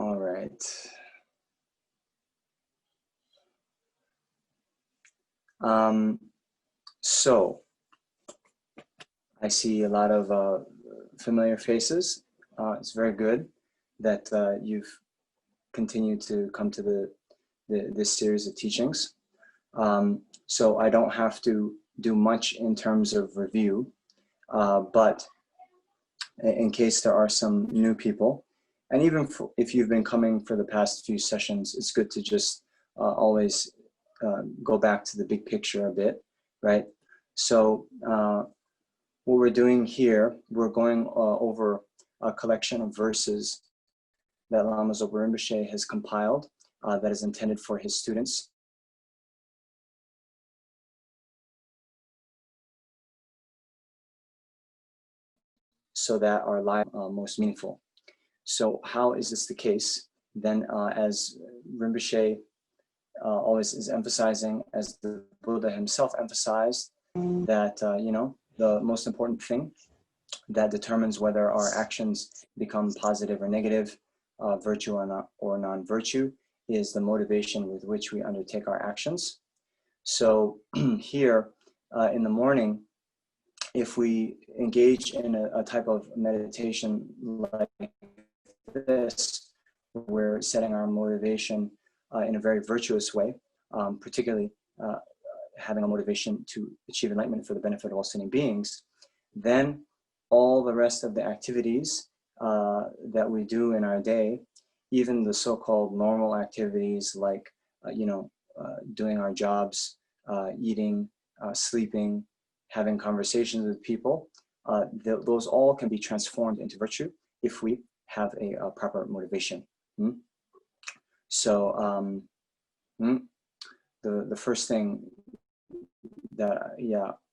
All right. So I see a lot of familiar faces. It's very good that you've continued to come to this series of teachings. So I don't have to do much in terms of review, but in case there are some new people, and even if you've been coming for the past few sessions, it's good to just always go back to the big picture a bit, right? So what we're doing here, we're going over a collection of verses that Lama Zopa Rinpoche has compiled that is intended for his students. So that our life most meaningful. So how is this the case? Then as Rinpoche always is emphasizing, as the Buddha himself emphasized, that you know, the most important thing that determines whether our actions become positive or negative, virtue or non-virtue, is the motivation with which we undertake our actions. So here in the morning, if we engage in a type of meditation like this, we're setting our motivation in a very virtuous way, particularly having a motivation to achieve enlightenment for the benefit of all sentient beings, then all the rest of the activities that we do in our day, even the so-called normal activities like, you know, doing our jobs, eating, sleeping, having conversations with people, those all can be transformed into virtue if we have a proper motivation. So the first thing that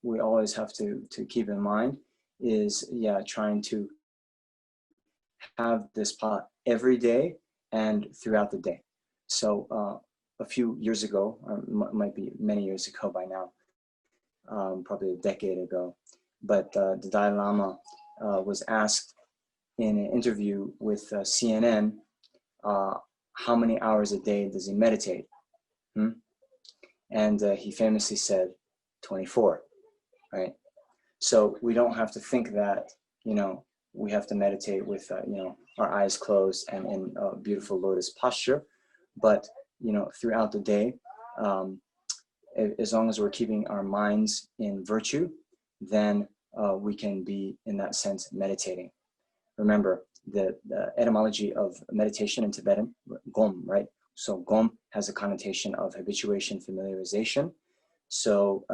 we always have to keep in mind is trying to have this pot every day and throughout the day. So a few years ago, or might be many years ago by now, probably a decade ago, but the Dalai Lama was asked in an interview with CNN, how many hours a day does he meditate? And he famously said 24, right? So we don't have to think that, you know, we have to meditate with, you know, our eyes closed and in a beautiful lotus posture, but, you know, throughout the day, as long as we're keeping our minds in virtue, then we can be, in that sense, meditating. Remember, the etymology of meditation in Tibetan, gom, right? So gom has a connotation of habituation, familiarization. So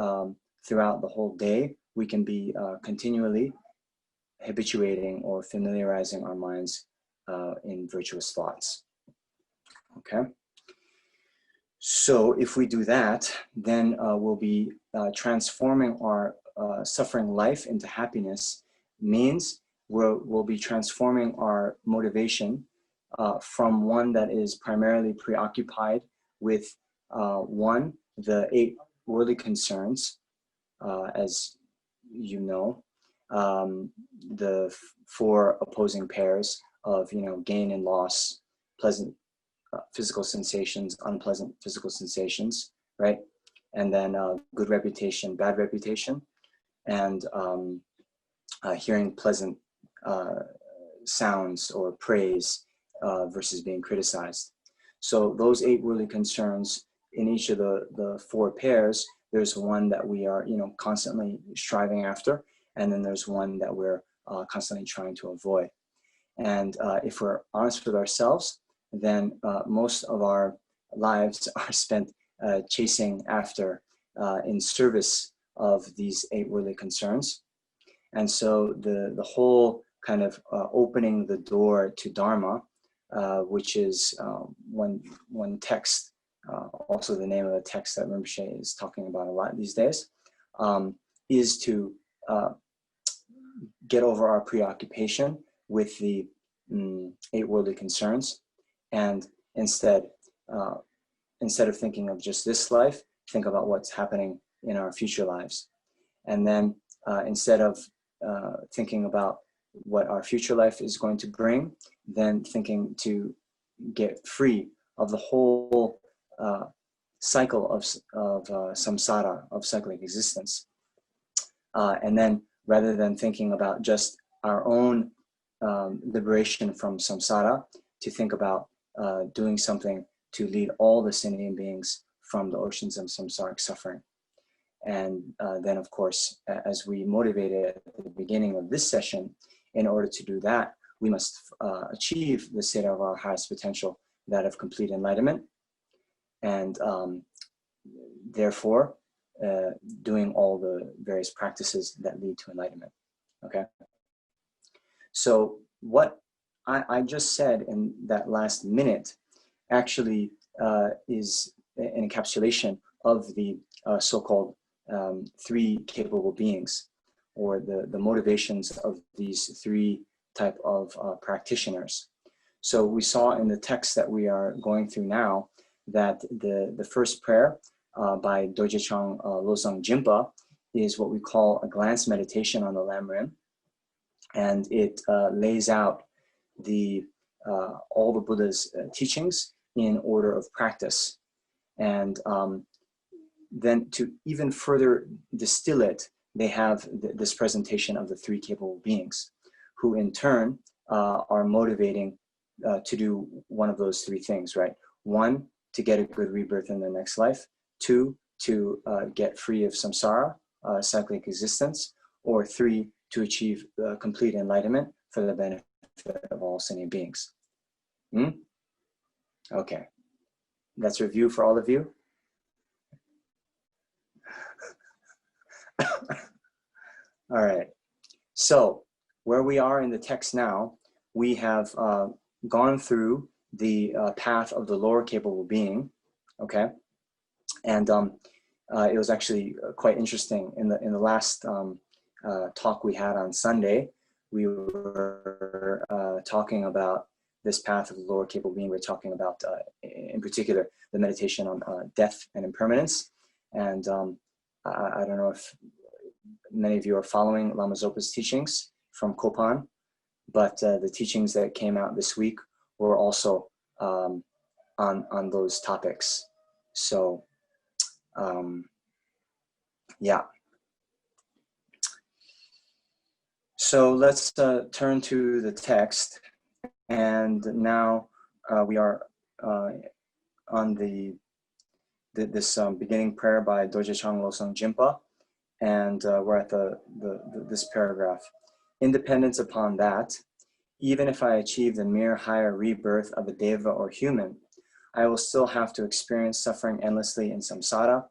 throughout the whole day, we can be continually habituating or familiarizing our minds in virtuous thoughts. Okay. So if we do that, then we'll be transforming our suffering life into happiness. Means we'll be transforming our motivation from one that is primarily preoccupied with one, the 8 worldly concerns, as you know, the 4 opposing pairs of, you know, gain and loss, pleasant physical sensations, unpleasant physical sensations, right? And then good reputation, bad reputation, and hearing pleasant sounds or praise versus being criticized. So those 8 worldly concerns, in each of the 4 pairs, there's one that we are, you know, constantly striving after, and then there's one that we're constantly trying to avoid. And if we're honest with ourselves, then most of our lives are spent chasing after, in service of these 8 worldly concerns. And so the whole kind of opening the door to Dharma, which is one text, also the name of the text that Rinpoche is talking about a lot these days, is to get over our preoccupation with the 8 worldly concerns, and instead of thinking of just this life, think about what's happening in our future lives. And then instead of thinking about what our future life is going to bring, then thinking to get free of the whole cycle of samsara, of cyclic existence. And then rather than thinking about just our own liberation from samsara, to think about doing something to lead all the sentient beings from the oceans of samsaric suffering. And then, of course, as we motivated at the beginning of this session, in order to do that, we must achieve the state of our highest potential, that of complete enlightenment. And therefore, doing all the various practices that lead to enlightenment. Okay? So what I just said in that last minute actually is an encapsulation of the so-called three capable beings, or the motivations of these three type of practitioners. So we saw in the text that we are going through now that the first prayer by Dorje Chang Losang Jinpa is what we call a glance meditation on the Lam Rim, and it lays out all the Buddha's teachings in order of practice. And then to even further distill it, they have this presentation of the three capable beings, who in turn are motivating to do one of those three things, right? One, to get a good rebirth in the next life. Two, to get free of samsara, cyclic existence. Or three, to achieve complete enlightenment for the benefit of all sentient beings. Okay, that's a review for all of you. All right, so where we are in the text now, we have gone through the path of the lower capable being, okay? And it was actually quite interesting. In the last talk we had on Sunday, we were talking about this path of the lower capable being. We're talking about, in particular, the meditation on death and impermanence. And I don't know if many of you are following Lama Zopa's teachings from Kopan, but the teachings that came out this week were also on those topics. So, yeah. So let's turn to the text, and now we are on this beginning prayer by Dorje Chang Losang Jinpa, and we're at this paragraph. Independence upon that, even if I achieve the mere higher rebirth of a deva or human, I will still have to experience suffering endlessly in samsara,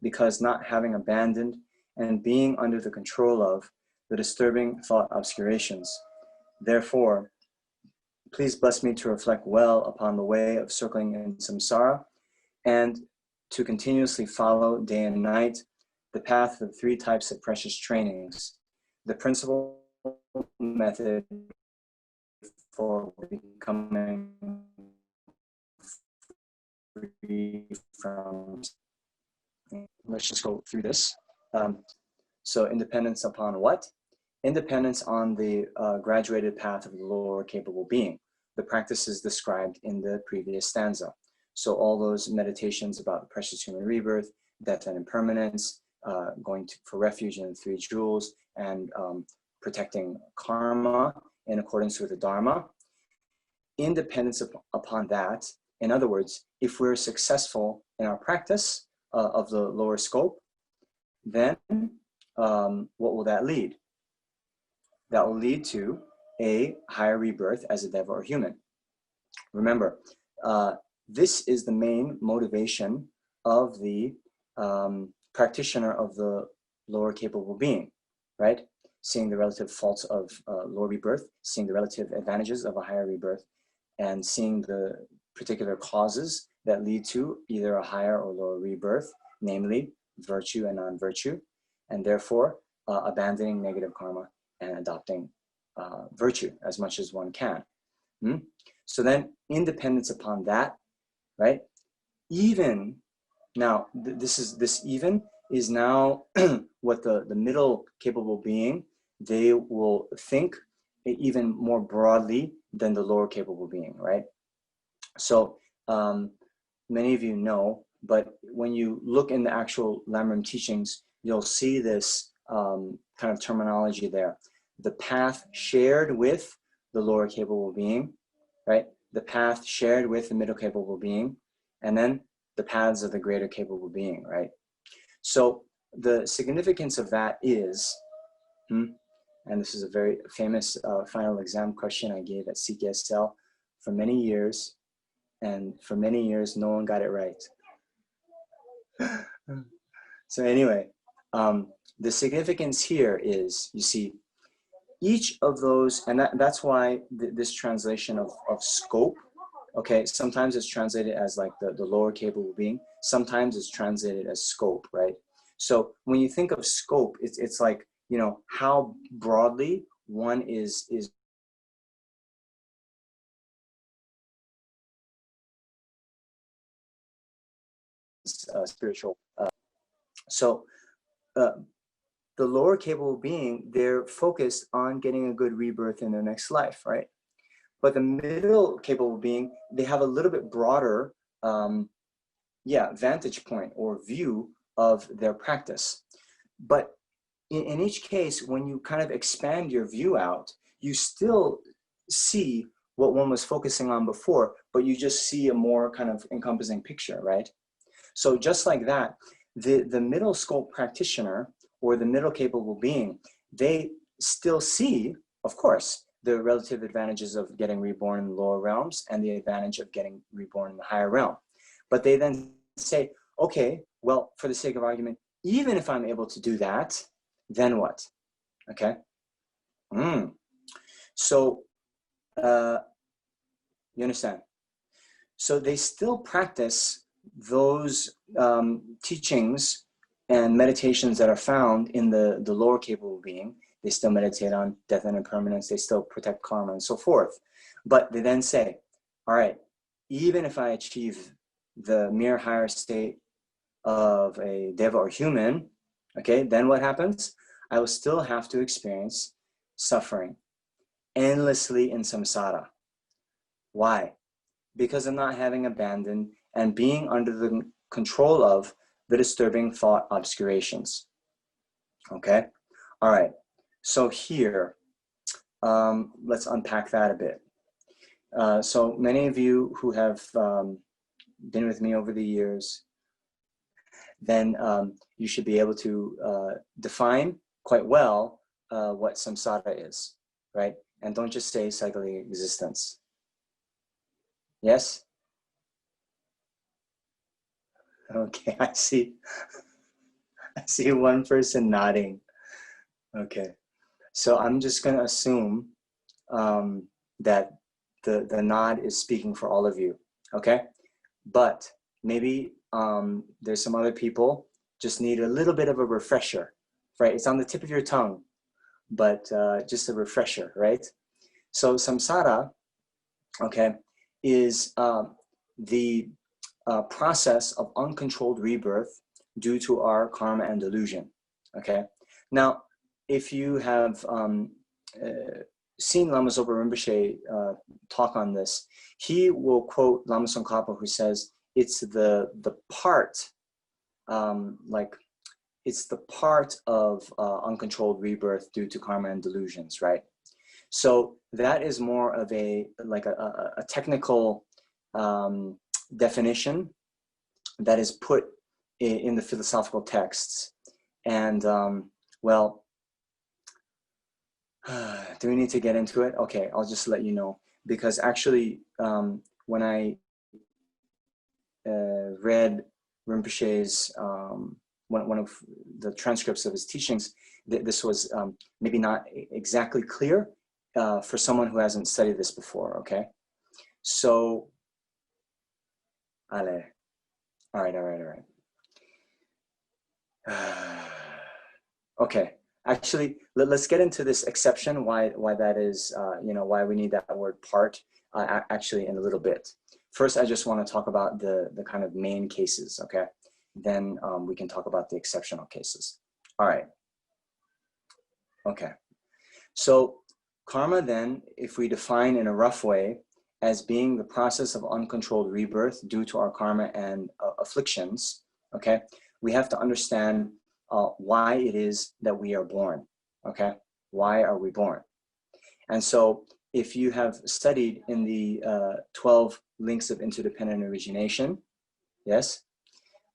because not having abandoned and being under the control of the disturbing thought obscurations. Therefore, please bless me to reflect well upon the way of circling in samsara, and to continuously follow day and night the path of three types of precious trainings, the principal method for becoming free from. Let's just go through this. So independence upon what? Independence on the graduated path of the lower capable being, the practices described in the previous stanza. So all those meditations about precious human rebirth, death and impermanence, going for refuge in the three jewels, and protecting karma in accordance with the Dharma. Independence upon that, in other words, if we're successful in our practice of the lower scope, then what will that lead? That will lead to a higher rebirth as a deva or human. Remember, this is the main motivation of the practitioner of the lower capable being, right? Seeing the relative faults of lower rebirth, seeing the relative advantages of a higher rebirth, and seeing the particular causes that lead to either a higher or lower rebirth, namely virtue and non-virtue, and therefore abandoning negative karma and adopting virtue as much as one can. So then independence upon that, right? Even now, this even is now what the middle capable being, they will think even more broadly than the lower capable being, right? So many of you know, but when you look in the actual Lamrim teachings, you'll see this kind of terminology there. The path shared with the lower capable being, right? The path shared with the middle capable being, and then the paths of the greater capable being, right? So the significance of that is, and this is a very famous final exam question I gave at CKSL for many years, and for many years, no one got it right. So anyway, the significance here is, you see, each of those, and that's why this translation of scope, okay, sometimes it's translated as like the lower capable being, sometimes it's translated as scope, right? So when you think of scope, it's like, you know, how broadly one is spiritual. So the lower capable being, they're focused on getting a good rebirth in their next life, right? But the middle capable being, they have a little bit broader, vantage point or view of their practice. But in each case, when you kind of expand your view out, you still see what one was focusing on before, but you just see a more kind of encompassing picture, right? So just like that, the middle scope practitioner or the middle capable being, they still see, of course, the relative advantages of getting reborn in the lower realms and the advantage of getting reborn in the higher realm. But they then say, okay, well, for the sake of argument, even if I'm able to do that, then what? Okay. So, you understand? So they still practice those teachings and meditations that are found in the lower capable being. They still meditate on death and impermanence. They still protect karma and so forth. But they then say, all right, even if I achieve the mere higher state of a deva or human, okay, then what happens? I will still have to experience suffering endlessly in samsara. Why? Because of not having abandoned and being under the control of the disturbing thought obscurations. Okay? All right. So here, let's unpack that a bit. So many of you who have been with me over the years, then you should be able to define quite well what samsara is, right? And don't just say cyclic existence. Yes? Okay, I see one person nodding. Okay, so I'm just gonna assume that the nod is speaking for all of you, okay? But maybe there's some other people just need a little bit of a refresher, right? It's on the tip of your tongue, but just a refresher, right? So samsara, okay, is the process of uncontrolled rebirth due to our karma and delusion, okay? Now, if you have seen Lama Zopa Rinpoche talk on this, he will quote Lama Tsongkhapa, who says, it's the part, it's the part of uncontrolled rebirth due to karma and delusions, right? So that is more of a technical definition that is put in the philosophical texts. And well, do we need to get into it? Okay, I'll just let you know, because actually when I read Rinpoche's one of the transcripts of his teachings, this was maybe not exactly clear for someone who hasn't studied this before, okay? So, all right. Okay, actually, let's get into this exception, why that is, why we need that word part, actually in a little bit. First, I just want to talk about the kind of main cases, okay? Then we can talk about the exceptional cases. All right. Okay. So karma then, if we define in a rough way, as being the process of uncontrolled rebirth due to our karma and afflictions, okay, we have to understand why it is that we are born, okay? Why are we born? And so if you have studied in the 12 links of interdependent origination, yes,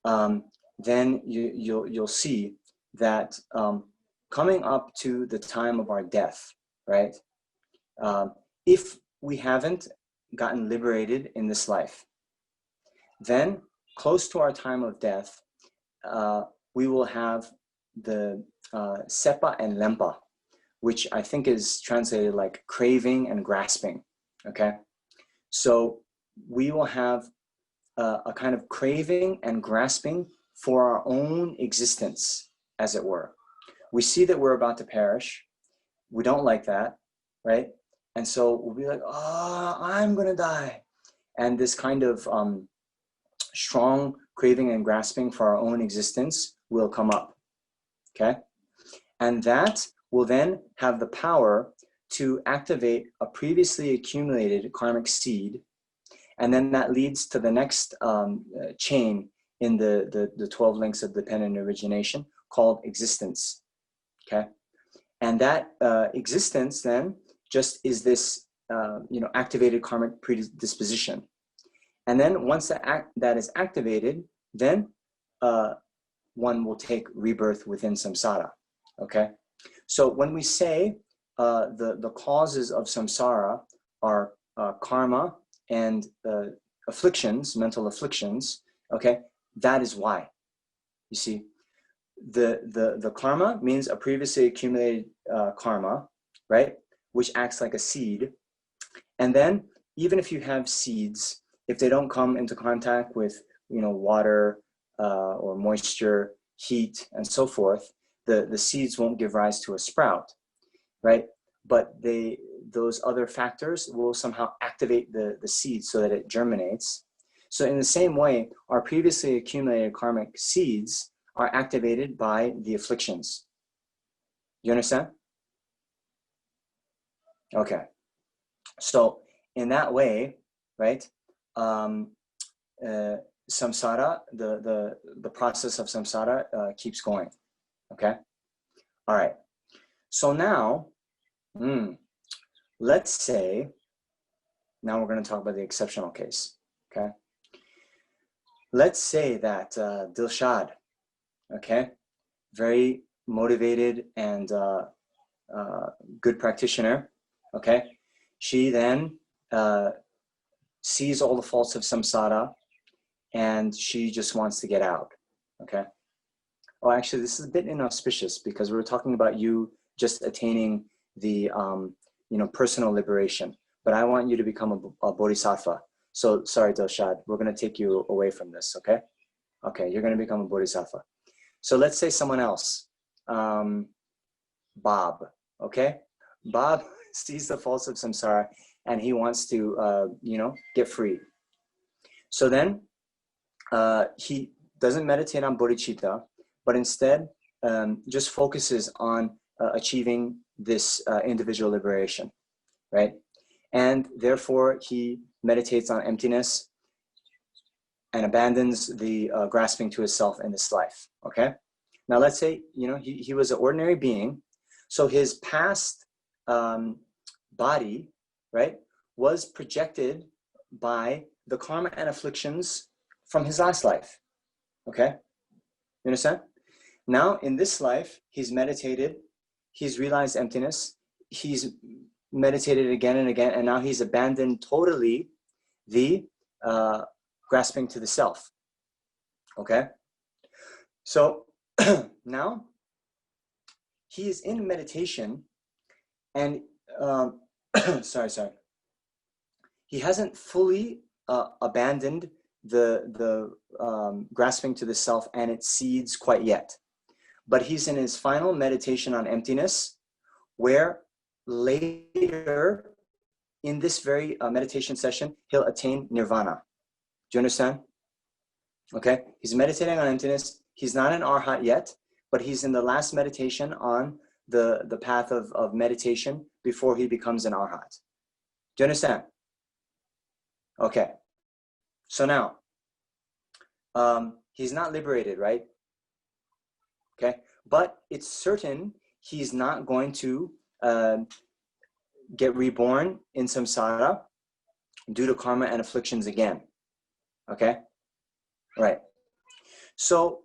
then you'll see that coming up to the time of our death, right? If we haven't gotten liberated in this life, then close to our time of death, we will have the sepa and lempa, which I think is translated like craving and grasping, okay? So we will have a kind of craving and grasping for our own existence, as it were. We see that we're about to perish. We don't like that, right? And so we'll be like, oh, I'm gonna die. And this kind of strong craving and grasping for our own existence will come up, okay? And that will then have the power to activate a previously accumulated karmic seed, and then that leads to the next chain in the 12 links of dependent origination called existence, okay? And that existence then just is this activated karmic predisposition. And then once that is activated, then one will take rebirth within samsara, okay? So when we say the causes of samsara are karma and afflictions, mental afflictions, okay, that is why. You see, the karma means a previously accumulated karma, right, which acts like a seed. And then even if you have seeds, if they don't come into contact with water or moisture, heat, and so forth, the seeds won't give rise to a sprout, right? But those other factors will somehow activate the seed so that it germinates. So in the same way, our previously accumulated karmic seeds are activated by the afflictions. You understand? Okay. So in that way, right, samsara, the process of samsara keeps going. Okay. All right. So now, let's say, now we're going to talk about the exceptional case. Okay. Let's say that Dilshad, okay, very motivated and good practitioner, okay, she then sees all the faults of samsara and she just wants to get out, okay? Oh, actually, this is a bit inauspicious because we were talking about you just attaining the personal liberation, but I want you to become a bodhisattva. So sorry, Dilshad, we're going to take you away from this, okay? Okay, you're going to become a bodhisattva. So let's say someone else, Bob, okay? Bob sees the faults of samsara and he wants to, get free. So then he doesn't meditate on bodhicitta, but instead just focuses on achieving this individual liberation, right? And therefore he meditates on emptiness and abandons the grasping to his self in this life, okay? Now let's say, he was an ordinary being, so his past body, right, was projected by the karma and afflictions from his last life, okay? You understand? Now in this life, he's meditated, he's realized emptiness, he's meditated again and again, and now he's abandoned totally the grasping to the self, okay? So now he is in meditation and sorry, he hasn't fully abandoned the grasping to the self and its seeds quite yet, but he's in his final meditation on emptiness, where later in this very meditation session he'll attain nirvana. Do you understand? Okay, he's meditating on emptiness. He's not an arhat yet, but he's in the last meditation on the path of meditation before he becomes an arhat. Do you understand? Okay, so now, he's not liberated, right? Okay, but it's certain he's not going to get reborn in samsara due to karma and afflictions again. Okay, right. So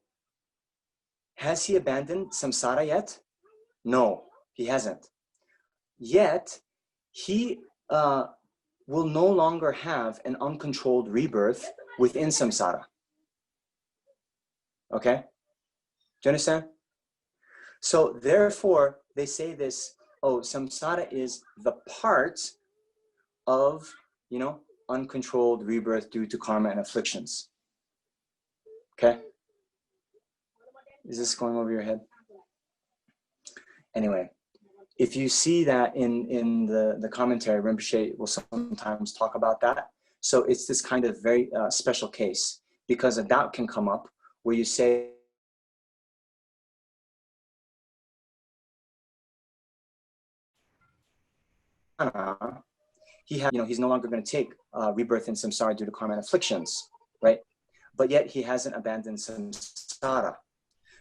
has he abandoned samsara yet? No, he hasn't. Yet he will no longer have an uncontrolled rebirth within samsara. Okay, do you understand? So therefore, they say this, oh, samsara is the part of, you know, uncontrolled rebirth due to karma and afflictions. Okay? Is this going over your head? Anyway, if you see that in the commentary, Rinpoche will sometimes talk about that. So it's this kind of very special case, because a doubt can come up where you say, he has, you know, he's no longer going to take rebirth in samsara due to karma and afflictions, right? But yet he hasn't abandoned samsara.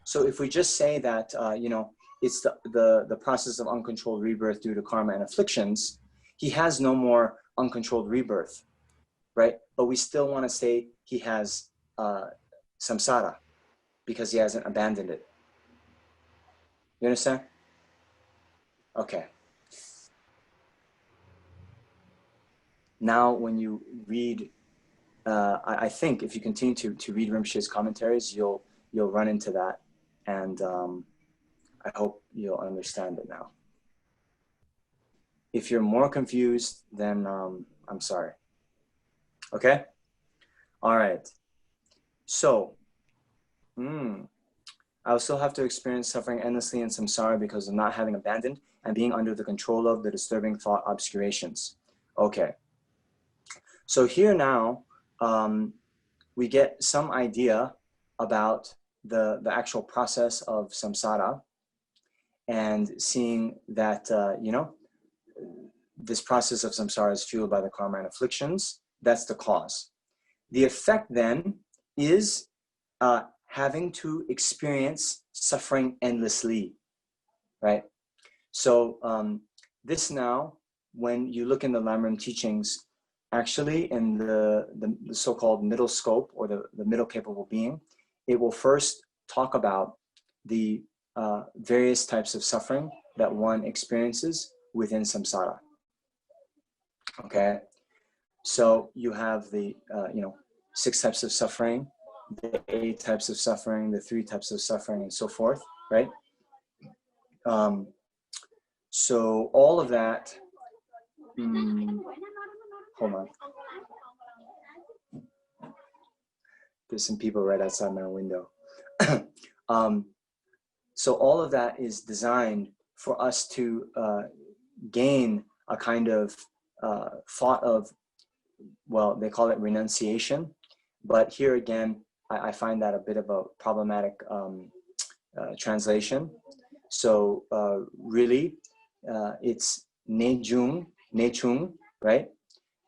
So if we just say that, you know, it's the process of uncontrolled rebirth due to karma and afflictions, he has no more uncontrolled rebirth, right? But we still want to say he has samsara because he hasn't abandoned it. You understand? Okay. Now, when you read, I think if you continue to read Rinpoche's commentaries, you'll run into that, and I hope you'll understand it now. If you're more confused, then I'm sorry. Okay? All right. So, I will still have to experience suffering endlessly in samsara because of not having abandoned and being under the control of the disturbing thought obscurations. Okay. So here now, we get some idea about the actual process of samsara, and seeing that, you know, this process of samsara is fueled by the karma and afflictions. That's the cause. The effect then is having to experience suffering endlessly, right? So this now, when you look in the Lamrim teachings, actually in the so-called middle scope, or the middle capable being, it will first talk about the various types of suffering that one experiences within samsara. Okay, so you have the you know, 6 types of suffering, the 8 types of suffering, the 3 types of suffering, and so forth, right? So all of that, hold on. There's some people right outside my window. So all of that is designed for us to gain a kind of thought of, well, they call it renunciation. But here again, I find that a bit of a problematic translation. So really, it's nejung, right?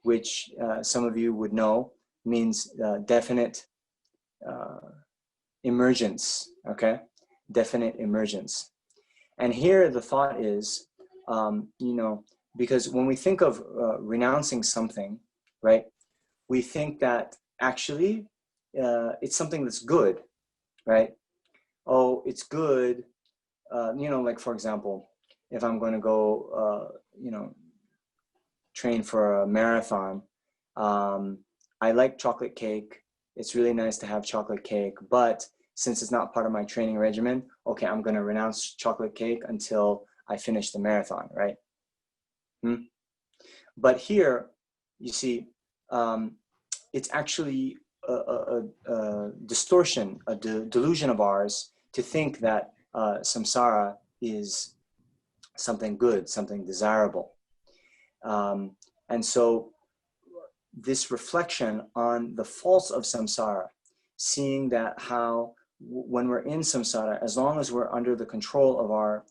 Which some of you would know means definite emergence, okay? Definite emergence. And here the thought is, you know, because when we think of renouncing something, right, we think that actually it's something that's good, right? Oh, it's good, you know, like for example, if I'm going to go, you know, train for a marathon, I like chocolate cake. It's really nice to have chocolate cake, but since it's not part of my training regimen, okay, I'm going to renounce chocolate cake until I finish the marathon, right? But here, you see, it's actually a distortion, a delusion of ours to think that samsara is something good, something desirable. And so this reflection on the faults of samsara, seeing that how when we're in samsara, as long as we're under the control of our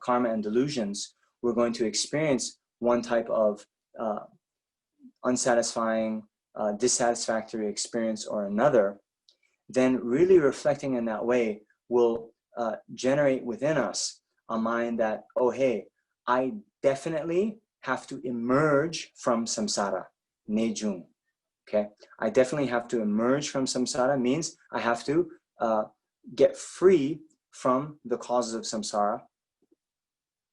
karma and delusions, we're going to experience one type of unsatisfying, dissatisfactory experience or another, then really reflecting in that way will generate within us a mind that, oh, hey, I definitely have to emerge from samsara, nejung. Okay, I definitely have to emerge from samsara means I have to get free from the causes of samsara,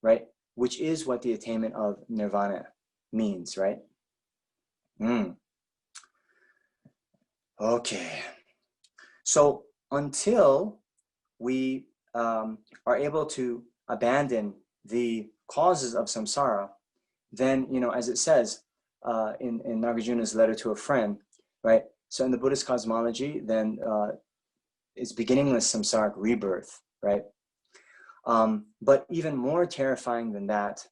right? Which is what the attainment of nirvana means, right? Okay. So until we are able to abandon the causes of samsara, then, you know, as it says in Nagarjuna's letter to a friend, right? So in the Buddhist cosmology, then it's beginningless samsaric rebirth, right? But even more terrifying than that,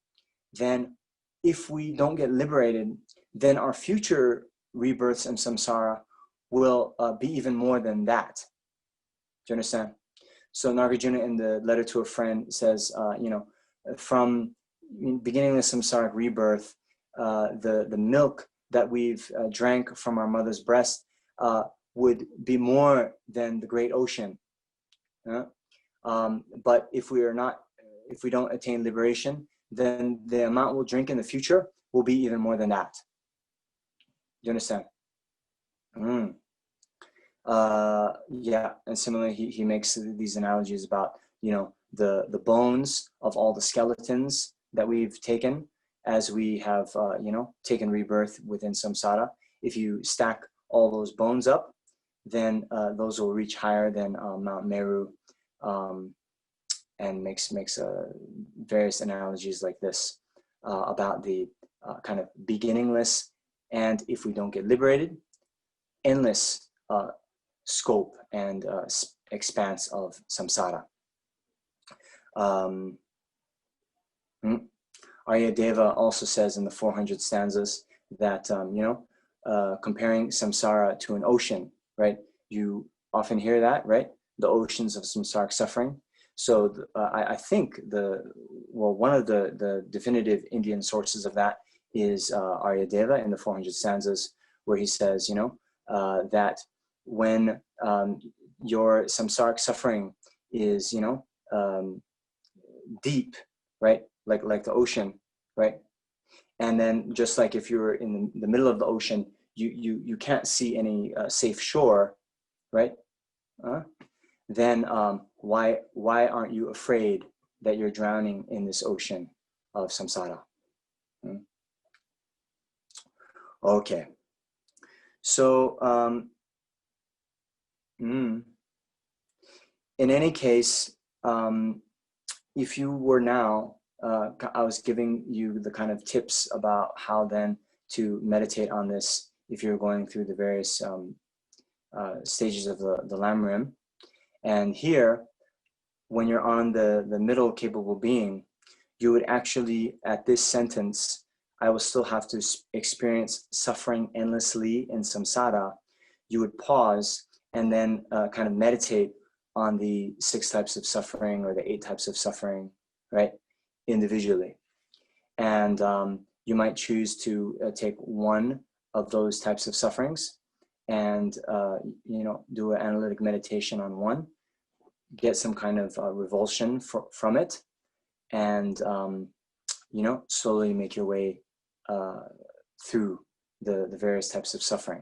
then if we don't get liberated, then our future rebirths in samsara will be even more than that. Do you understand? So Nagarjuna in the letter to a friend says, you know, from beginning of samsaric rebirth, the milk that we've drank from our mother's breast would be more than the great ocean. But if we don't attain liberation, then the amount we'll drink in the future will be even more than that. Do you understand? Yeah, and similarly, he makes these analogies about, you know, the bones of all the skeletons that we've taken as we have, you know, taken rebirth within samsara. If you stack all those bones up, then those will reach higher than Mount Meru, and makes various analogies like this about the kind of beginningless, and if we don't get liberated, endless scope and expanse of samsara. Aryadeva also says in the 400 stanzas that, you know, comparing samsara to an ocean, right? You often hear that, right? The oceans of samsaric suffering. So I think one of the definitive Indian sources of that is Aryadeva in the 400 stanzas, where he says, you know, that when your samsaric suffering is, you know, deep, right? Like the ocean, right? And then just like if you're in the middle of the ocean, you can't see any safe shore, right? Then why aren't you afraid that you're drowning in this ocean of samsara? Okay. So in any case, if you were now, I was giving you the kind of tips about how then to meditate on this if you're going through the various stages of the Lamrim. And here, when you're on the middle capable being, you would actually, at this sentence, I will still have to experience suffering endlessly in samsara. You would pause and then kind of meditate on the 6 types of suffering or the 8 types of suffering, right, individually. And you might choose to take one of those types of sufferings and, you know, do an analytic meditation on one, get some kind of revulsion from it, and, you know, slowly make your way through the various types of suffering.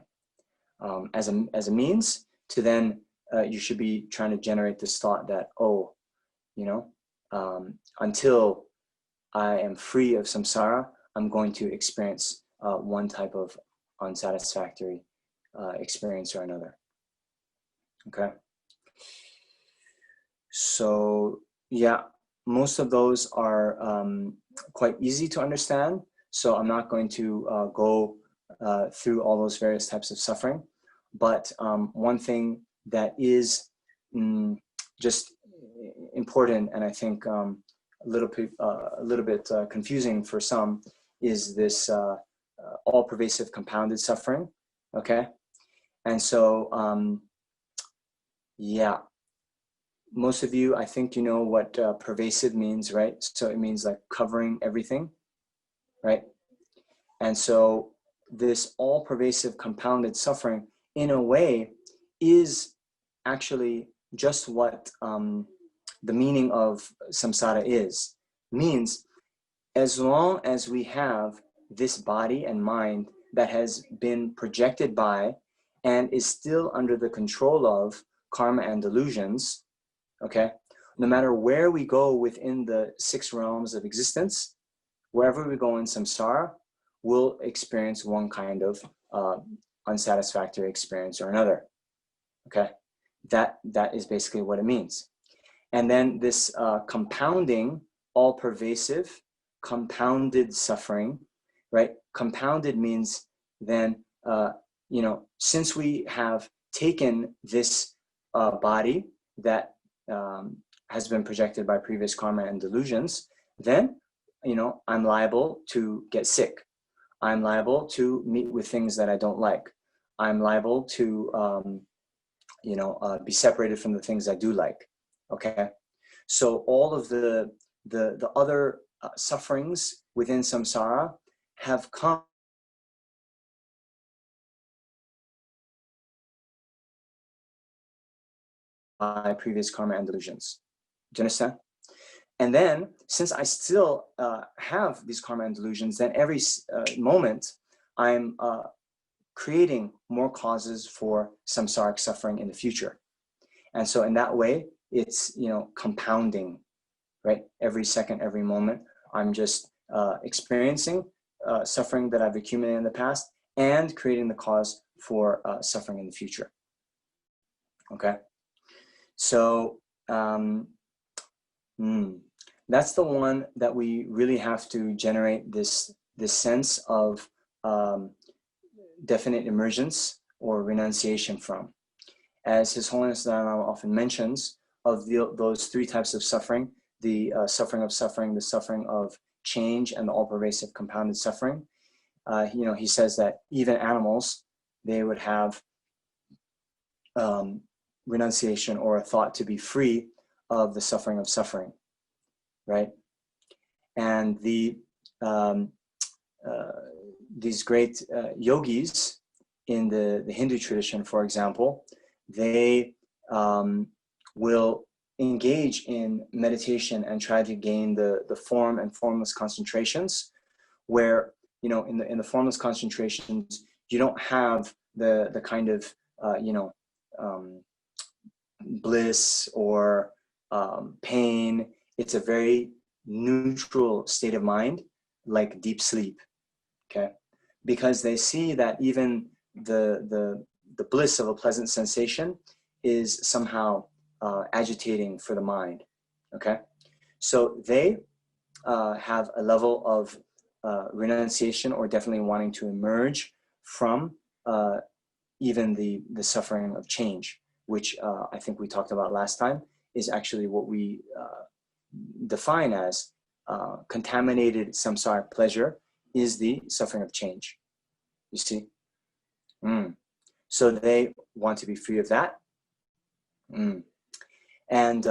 As a means to then, you should be trying to generate this thought that, oh, you know, until I am free of samsara, I'm going to experience one type of unsatisfactory experience or another. Okay. So yeah, most of those are quite easy to understand. So I'm not going to go through all those various types of suffering. But one thing that is just important, and I think a little bit confusing for some, is this all-pervasive compounded suffering. Okay, and so yeah, most of you, I think you know what pervasive means, right? So it means like covering everything, right? And so this all-pervasive compounded suffering, in a way, is actually just what the meaning of samsara is. Means, as long as we have this body and mind that has been projected by and is still under the control of karma and delusions, okay, no matter where we go within the 6 realms of existence, wherever we go in samsara, we'll experience one kind of unsatisfactory experience or another. Okay, that is basically what it means. And then this compounding, all-pervasive, compounded suffering, right? Compounded means then, you know, since we have taken this body that has been projected by previous karma and delusions, then, you know, I'm liable to get sick. I'm liable to meet with things that I don't like. I'm liable to, you know, be separated from the things I do like. Okay, so all of the other sufferings within samsara have come by previous karma and delusions. Do you understand? And then, since I still have these karma and delusions, then every moment I'm creating more causes for samsaric suffering in the future. And so in that way, it's, you know, compounding, right? Every second, every moment, I'm just experiencing suffering that I've accumulated in the past and creating the cause for suffering in the future. Okay? So that's the one that we really have to generate this sense of definite emergence or renunciation from. As His Holiness Dalai Lama often mentions, of those 3 types of suffering, the suffering of suffering, the suffering of change, and the all-pervasive compounded suffering, you know, he says that even animals, they would have renunciation or a thought to be free of the suffering of suffering, right? And these great yogis in the Hindu tradition, for example, they will engage in meditation and try to gain the form and formless concentrations, where, you know, in the formless concentrations, you don't have the kind of you know, bliss or pain. It's a very neutral state of mind, like deep sleep. Okay, because they see that even the bliss of a pleasant sensation is somehow agitating for the mind. Okay, so they have a level of renunciation, or definitely wanting to emerge from even the suffering of change, which I think we talked about last time, is actually what we define as contaminated samsaric pleasure is the suffering of change. You see? So they want to be free of that. And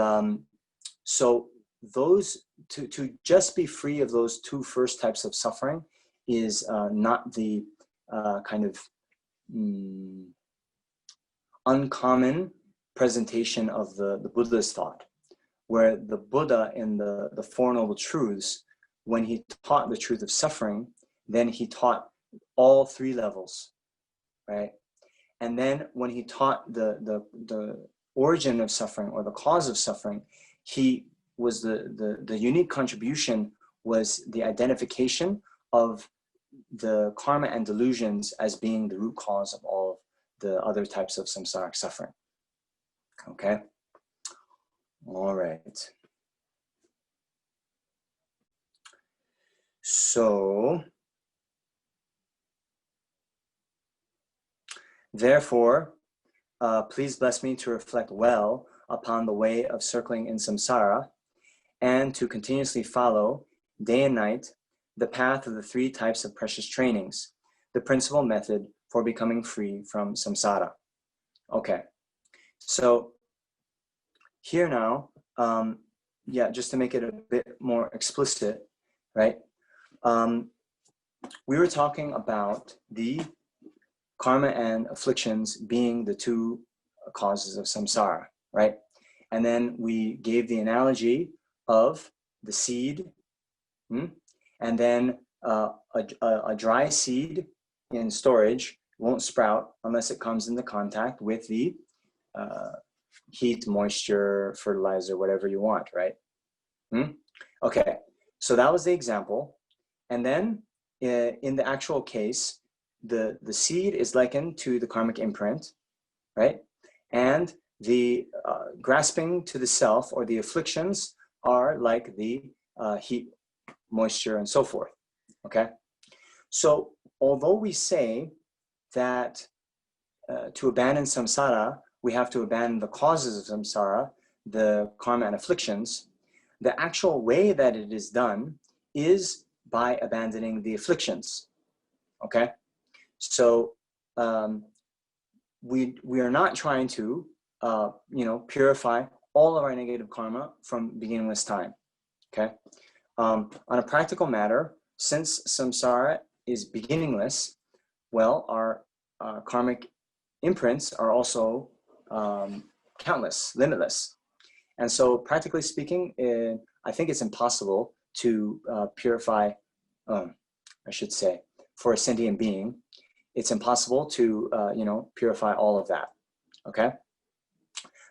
so those, to just be free of those 2 first types of suffering is not the kind of uncommon presentation of the Buddhist thought, where the Buddha in the Four Noble Truths, when he taught the truth of suffering, then he taught all 3 levels, right? And then when he taught the origin of suffering, or the cause of suffering, he was the unique contribution was the identification of the karma and delusions as being the root cause of all the other types of samsaric suffering. Okay? All right. So, therefore, please bless me to reflect well upon the way of circling in samsara, and to continuously follow, day and night, the path of the 3 types of precious trainings, the principal method for becoming free from samsara. Okay, so here now, yeah, just to make it a bit more explicit, right? we were talking about the karma and afflictions being the two causes of samsara, right? And then we gave the analogy of the seed, and then a dry seed in storage won't sprout unless it comes into contact with the heat, moisture, fertilizer, whatever you want, right? Okay, so that was the example. And then in the actual case, the seed is likened to the karmic imprint, right? And the grasping to the self or the afflictions are like the heat, moisture, and so forth, okay? So although we say that to abandon samsara, we have to abandon the causes of samsara, the karma and afflictions, the actual way that it is done is by abandoning the afflictions, okay? So we are not trying to, purify all of our negative karma from beginningless time, okay? On a practical matter, since samsara is beginningless, well, our karmic imprints are also countless, limitless. And so practically speaking, I think it's impossible to purify, I should say, for a sentient being, it's impossible to, purify all of that, okay?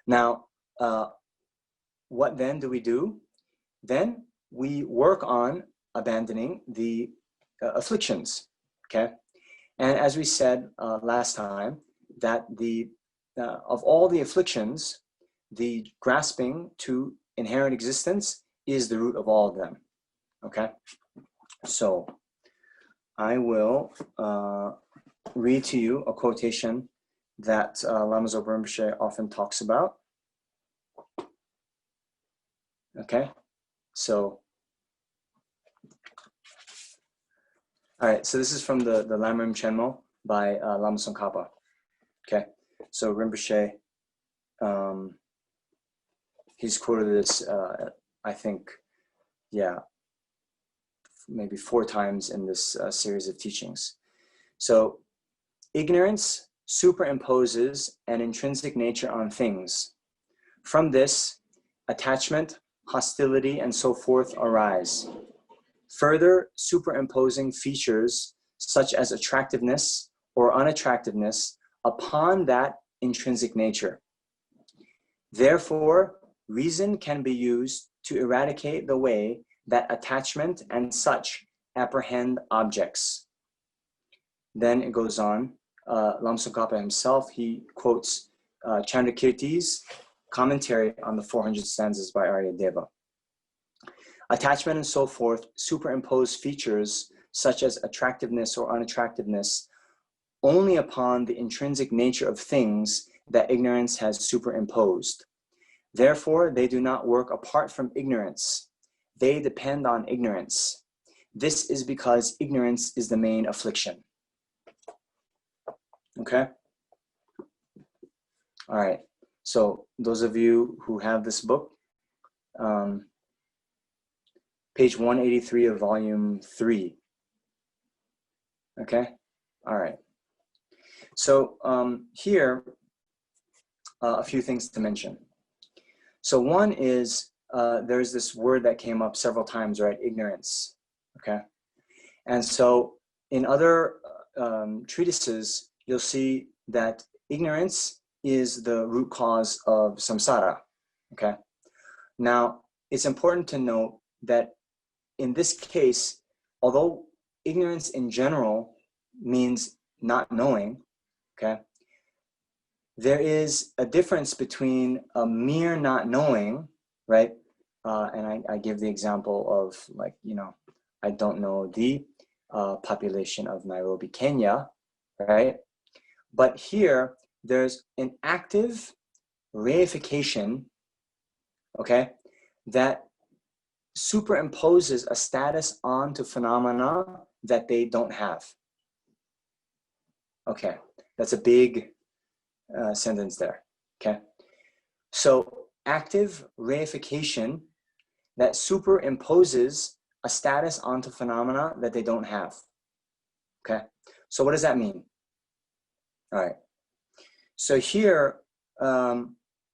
Now, what then do we do? Then we work on abandoning the afflictions, okay? And as we said last time, that of all the afflictions, the grasping to inherent existence is the root of all of them, okay? So I will read to you a quotation that Lama Zopa Rinpoche often talks about, okay? So, all right, so this is from the Lamrim Chenmo by Lama Tsongkhapa, okay? So Rinpoche, he's quoted this, I think, yeah, maybe 4 times in this series of teachings. So, ignorance superimposes an intrinsic nature on things. From this, attachment, hostility, and so forth arise. Further superimposing features such as attractiveness or unattractiveness upon that intrinsic nature. Therefore, reason can be used to eradicate the way that attachment and such apprehend objects. Then it goes on, Lama Tsongkhapa himself, he quotes Chandrakirti's commentary on the 400 stanzas by Aryadeva. Attachment and so forth superimpose features such as attractiveness or unattractiveness only upon the intrinsic nature of things that ignorance has superimposed. Therefore, they do not work apart from ignorance. They depend on ignorance. This is because ignorance is the main affliction. Okay? All right. So those of you who have this book, page 183 of volume 3. Okay? All right. So here, a few things to mention. So one is, there's this word that came up several times, right? Ignorance, okay? And so in other treatises, you'll see that ignorance is the root cause of samsara, okay? Now, it's important to note that in this case, although ignorance in general means not knowing, okay? There is a difference between a mere not knowing, right? And I give the example of, like, I don't know the population of Nairobi, Kenya, right? But here, there's an active reification, okay, that superimposes a status onto phenomena that they don't have. Okay, that's a big sentence there, okay? So active reification that superimposes a status onto phenomena that they don't have, Okay, so what does that mean? All right, so here,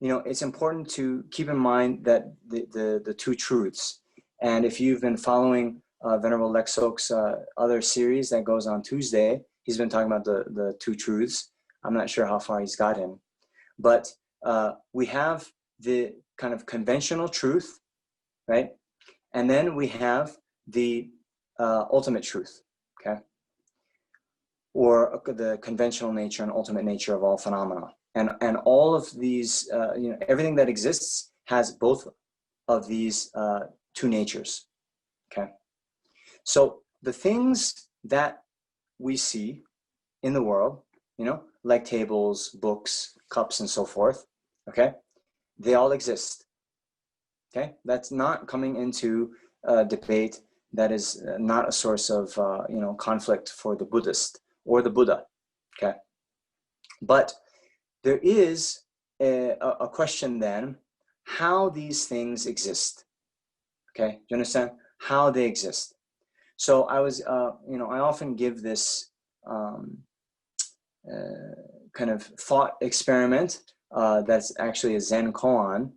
it's important to keep in mind that the two truths. And if you've been following Venerable Lexok's other series that goes on Tuesday, he's been talking about the two truths. I'm not sure how far he's gotten, but we have the kind of conventional truth, right? And then we have the ultimate truth, okay? Or the conventional nature and ultimate nature of all phenomena. And all of these, everything that exists has both of these two natures, okay? So the things that we see in the world, like tables, books, cups, and so forth, okay? They all exist, okay? That's not coming into debate. That is not a source of, conflict for the Buddhist or the Buddha, okay? But there is a question then, how these things exist, okay? Do you understand? How they exist. So I was, I often give this kind of thought experiment that's actually a Zen koan.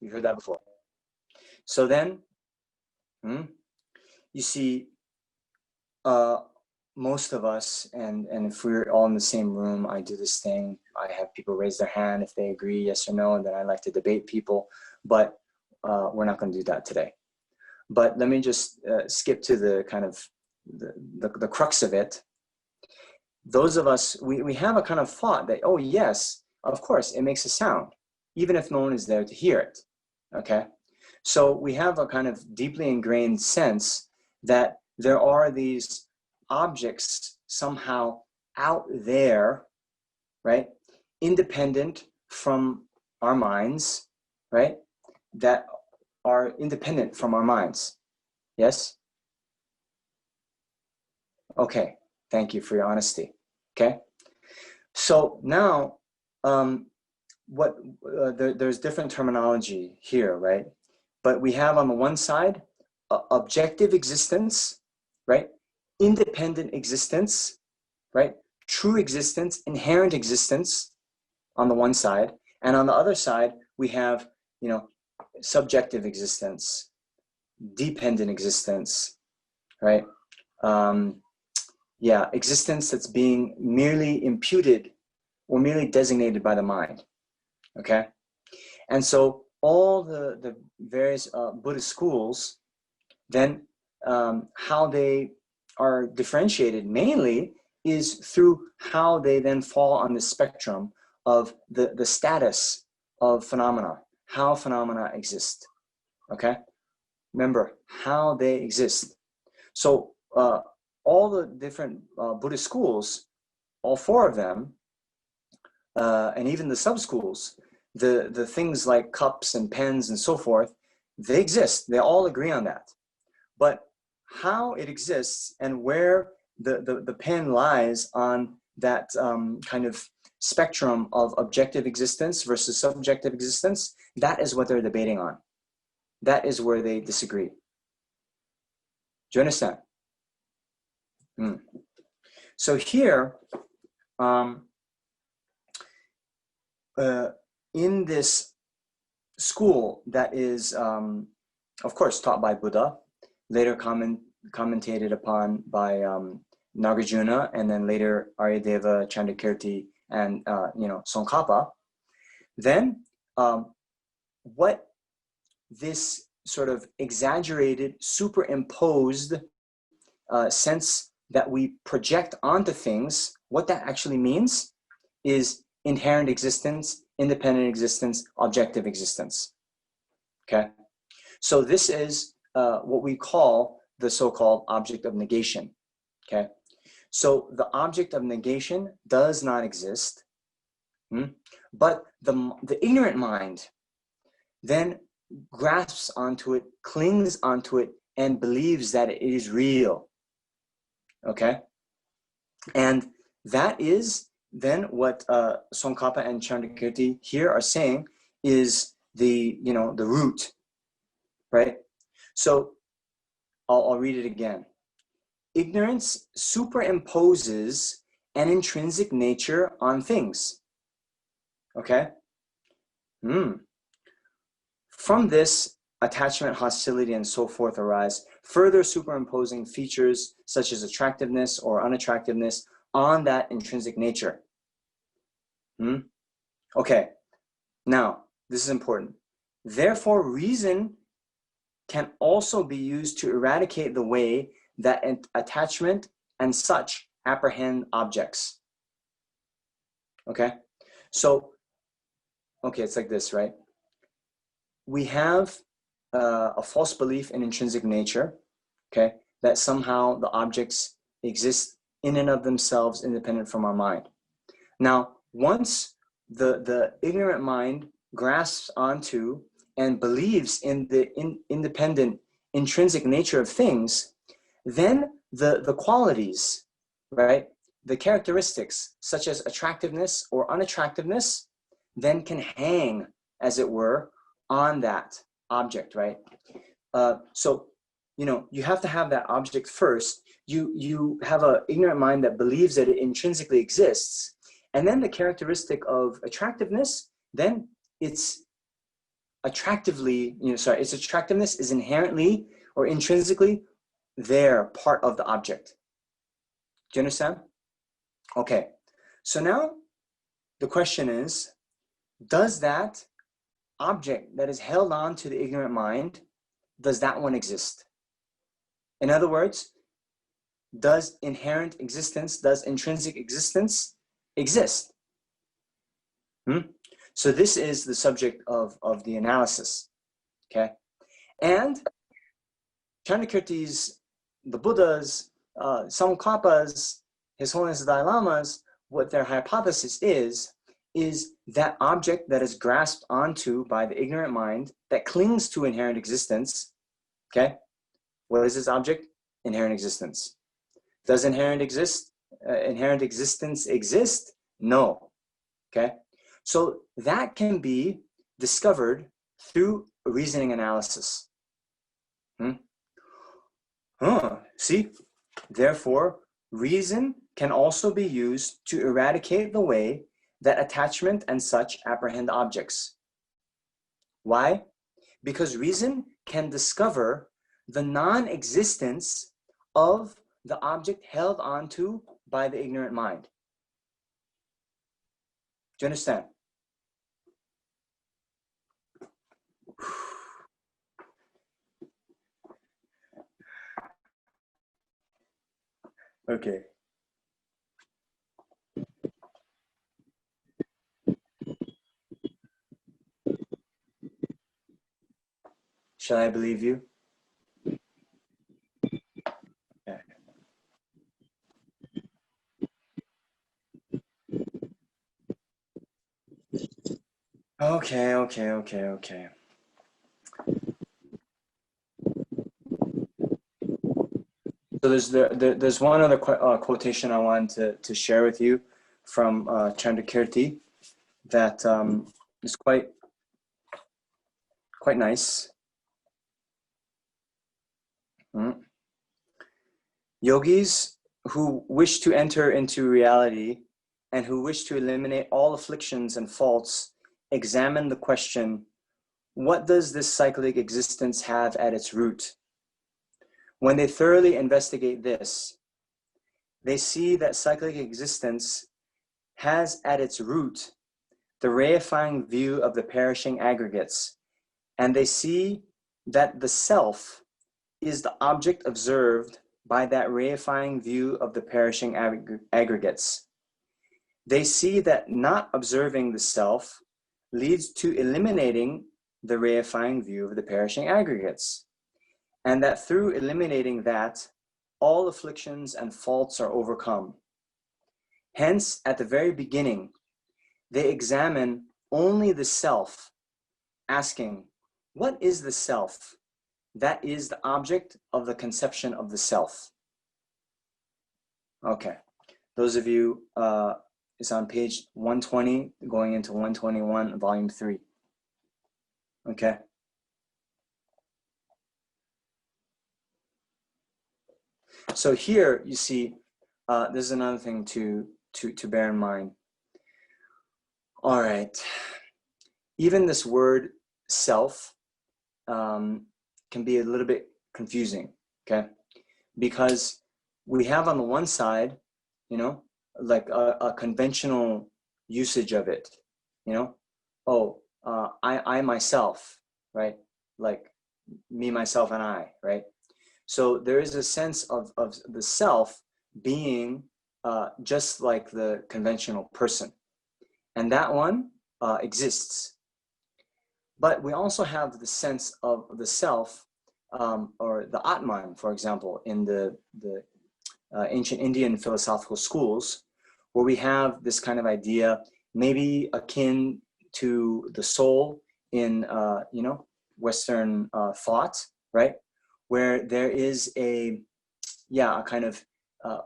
You heard that before. So then, you see, most of us, and if we're all in the same room, I do this thing. I have people raise their hand if they agree, yes or no, and then I like to debate people. But we're not going to do that today. But let me just skip to the kind of the crux of it. Those of us, we have a kind of thought that, oh yes, of course, it makes a sound, even if no one is there to hear it, okay? So we have a kind of deeply ingrained sense that there are these objects somehow out there, right? Independent from our minds, right? That are independent from our minds. Yes? Okay, thank you for your honesty. Okay, so now there's different terminology here, right? But we have on the one side objective existence, right? Independent existence, right? True existence, inherent existence on the one side, and on the other side we have, subjective existence, dependent existence, right? Existence that's being merely imputed or merely designated by the mind, okay? And so all the various Buddhist schools, then how they are differentiated mainly is through how they then fall on the spectrum of the status of phenomena, how phenomena exist, okay? Remember, how they exist. So all the different Buddhist schools, all four of them, and even the sub-schools, the things like cups and pens and so forth, they exist. They all agree on that. But how it exists and where the pen lies on that kind of spectrum of objective existence versus subjective existence, that is what they're debating on. That is where they disagree. Do you understand? So here, in this school that is, of course, taught by Buddha, later commentated upon by Nagarjuna, and then later Aryadeva, Chandrakirti, and Tsongkhapa, then what this sort of exaggerated, superimposed sense that we project onto things, what that actually means is inherent existence, independent existence, objective existence, okay? So this is what we call the so-called object of negation, okay? So the object of negation does not exist, but the ignorant mind then grasps onto it, clings onto it, and believes that it is real, okay? And that is then what Tsongkhapa and Chandrakirti here are saying is the, you know, the root, right? So I'll read it again. Ignorance superimposes an intrinsic nature on things. Okay? From this, attachment, hostility, and so forth arise, further superimposing features such as attractiveness or unattractiveness on that intrinsic nature. Okay, now, this is important. Therefore, reason can also be used to eradicate the way that attachment and such apprehend objects. Okay? So, okay, it's like this, right? We have a false belief in intrinsic nature, okay? That somehow the objects exist in and of themselves independent from our mind. Now, once the ignorant mind grasps onto and believes in the independent intrinsic nature of things, then the qualities, right, the characteristics such as attractiveness or unattractiveness then can hang, as it were, on that object, right? So, you know, you have to have that object first. You have an ignorant mind that believes that it intrinsically exists, and then the characteristic of attractiveness, then it's attractively, its attractiveness is inherently or intrinsically there, part of the object. Do you understand? Okay, so now the question is, does that object that is held on to the ignorant mind, does that one exist? In other words, does inherent existence, does intrinsic existence exist? So this is the subject of the analysis, okay? And Chandrakirti's, the Buddhas, Samkapas, His Holiness the Dalai Lamas, what their hypothesis is that object that is grasped onto by the ignorant mind that clings to inherent existence, okay? What is this object? Inherent existence. Does inherent existence exist? No, okay? So that can be discovered through reasoning analysis. See? Therefore, reason can also be used to eradicate the way that attachment and such apprehend objects. Why? Because reason can discover the non-existence of the object held onto by the ignorant mind. Do you understand? Okay. Shall I believe you? Okay. So there's one other quotation I wanted to share with you from Chandrakirti that is quite nice. Yogis who wish to enter into reality and who wish to eliminate all afflictions and faults examine the question, what does this cyclic existence have at its root? When they thoroughly investigate this, they see that cyclic existence has at its root the reifying view of the perishing aggregates, and they see that the self is the object observed by that reifying view of the perishing aggregates. They see that not observing the self leads to eliminating the reifying view of the perishing aggregates, and that through eliminating that, all afflictions and faults are overcome. Hence, at the very beginning, they examine only the self, asking, what is the self? That is the object of the conception of the self. Okay, those of you, it's on page 120, going into 121, volume 3. Okay. So here you see, this is another thing to bear in mind. All right. Even this word self can be a little bit confusing, okay? Because we have on the one side, you know, like a conventional usage of it, you know, oh, I myself, right? Like me, myself, and I, right? So there is a sense of the self being just like the conventional person. And that one exists. But we also have the sense of the self, or the Atman, for example, in the ancient Indian philosophical schools, where we have this kind of idea, maybe akin to the soul in you know, Western thought, right? Where there is a kind of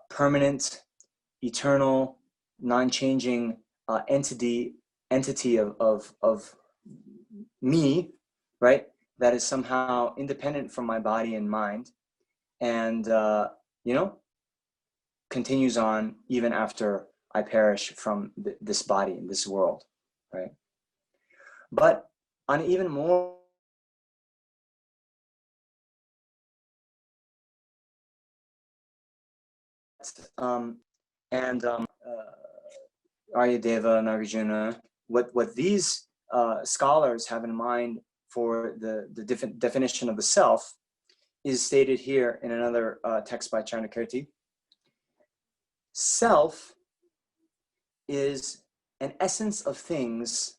permanent, eternal, non-changing entity of me, right? That is somehow independent from my body and mind, and you know, continues on even after I perish from this body in this world, right? But on even more Aryadeva, Nagarjuna, what these scholars have in mind for the different definition of the self is stated here in another text by Chandrakirti. Self is an essence of things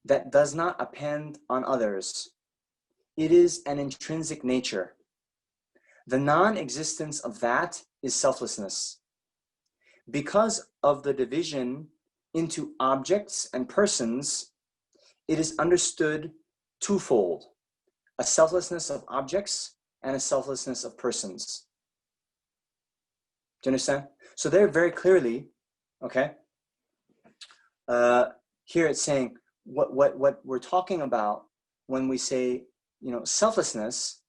that does not append on others. It is an intrinsic nature. The non-existence of that is selflessness. Because of the division into objects and persons, it is understood twofold: a selflessness of objects and a selflessness of persons. Do you understand? So there very clearly, okay, here it's saying what we're talking about when we say, you know, selflessness,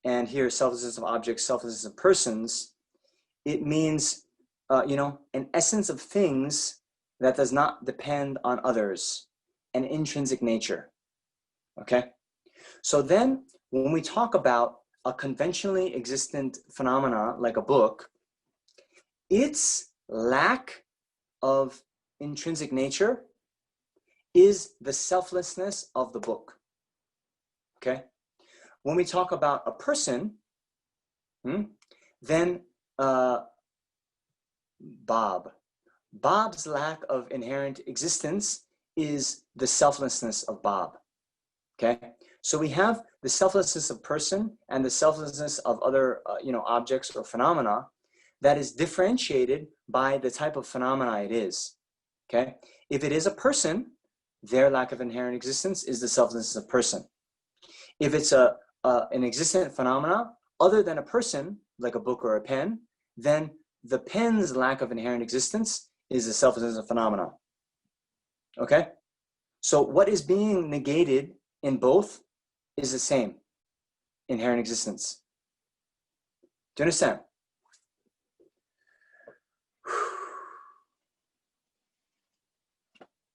and here selflessness of objects, selflessness of persons, it means you know, an essence of things that does not depend on others, an intrinsic nature. Okay, so then when we talk about a conventionally existent phenomena like a book, its lack of intrinsic nature is the selflessness of the book. Okay, when we talk about a person, then Bob's lack of inherent existence is the selflessness of Bob. Okay, so we have the selflessness of person and the selflessness of other you know, objects or phenomena that is differentiated by the type of phenomena it is. Okay, if it is a person, their lack of inherent existence is the selflessness of person. If it's an existent phenomena other than a person, like a book or a pen, then the pen's lack of inherent existence is the selflessness of phenomena. Okay, so what is being negated in both is the same: inherent existence. Do you understand?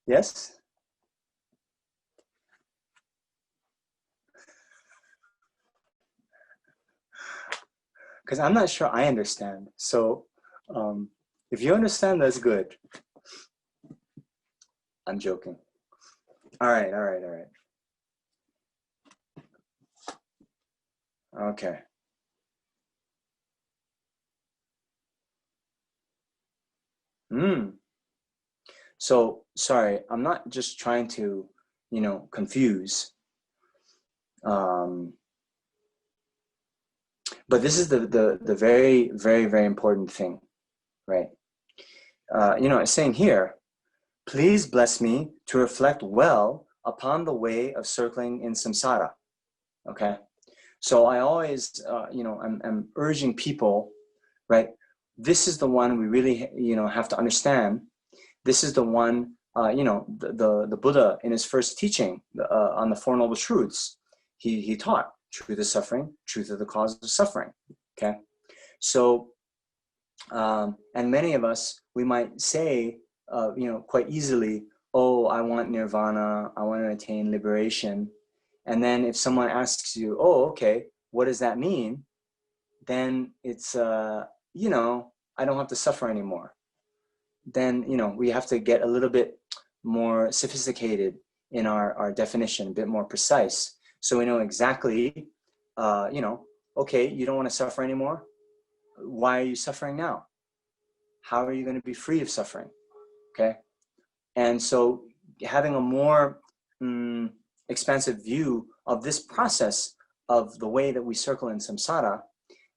Yes? Because I'm not sure I understand. So if you understand, that's good. I'm joking. All right. Okay. So sorry, I'm not just trying to, you know, confuse. But this is the very, very, very important thing, right? You know, it's saying here, please bless me to reflect well upon the way of circling in samsara. Okay, so I always, you know, I'm urging people, right? This is the one we really, you know, have to understand. This is the one you know, the Buddha in his first teaching on the Four Noble Truths, he taught truth is suffering, truth is the cause of suffering. Okay, so and many of us, we might say, you know, quite easily, oh, I want nirvana, I want to attain liberation. And then if someone asks you, oh, okay, what does that mean? Then it's, you know, I don't have to suffer anymore. Then, you know, we have to get a little bit more sophisticated in our definition, a bit more precise. So we know exactly, you know, okay, you don't want to suffer anymore. Why are you suffering now? How are you going to be free of suffering? Okay. And so having a more expansive view of this process of the way that we circle in samsara,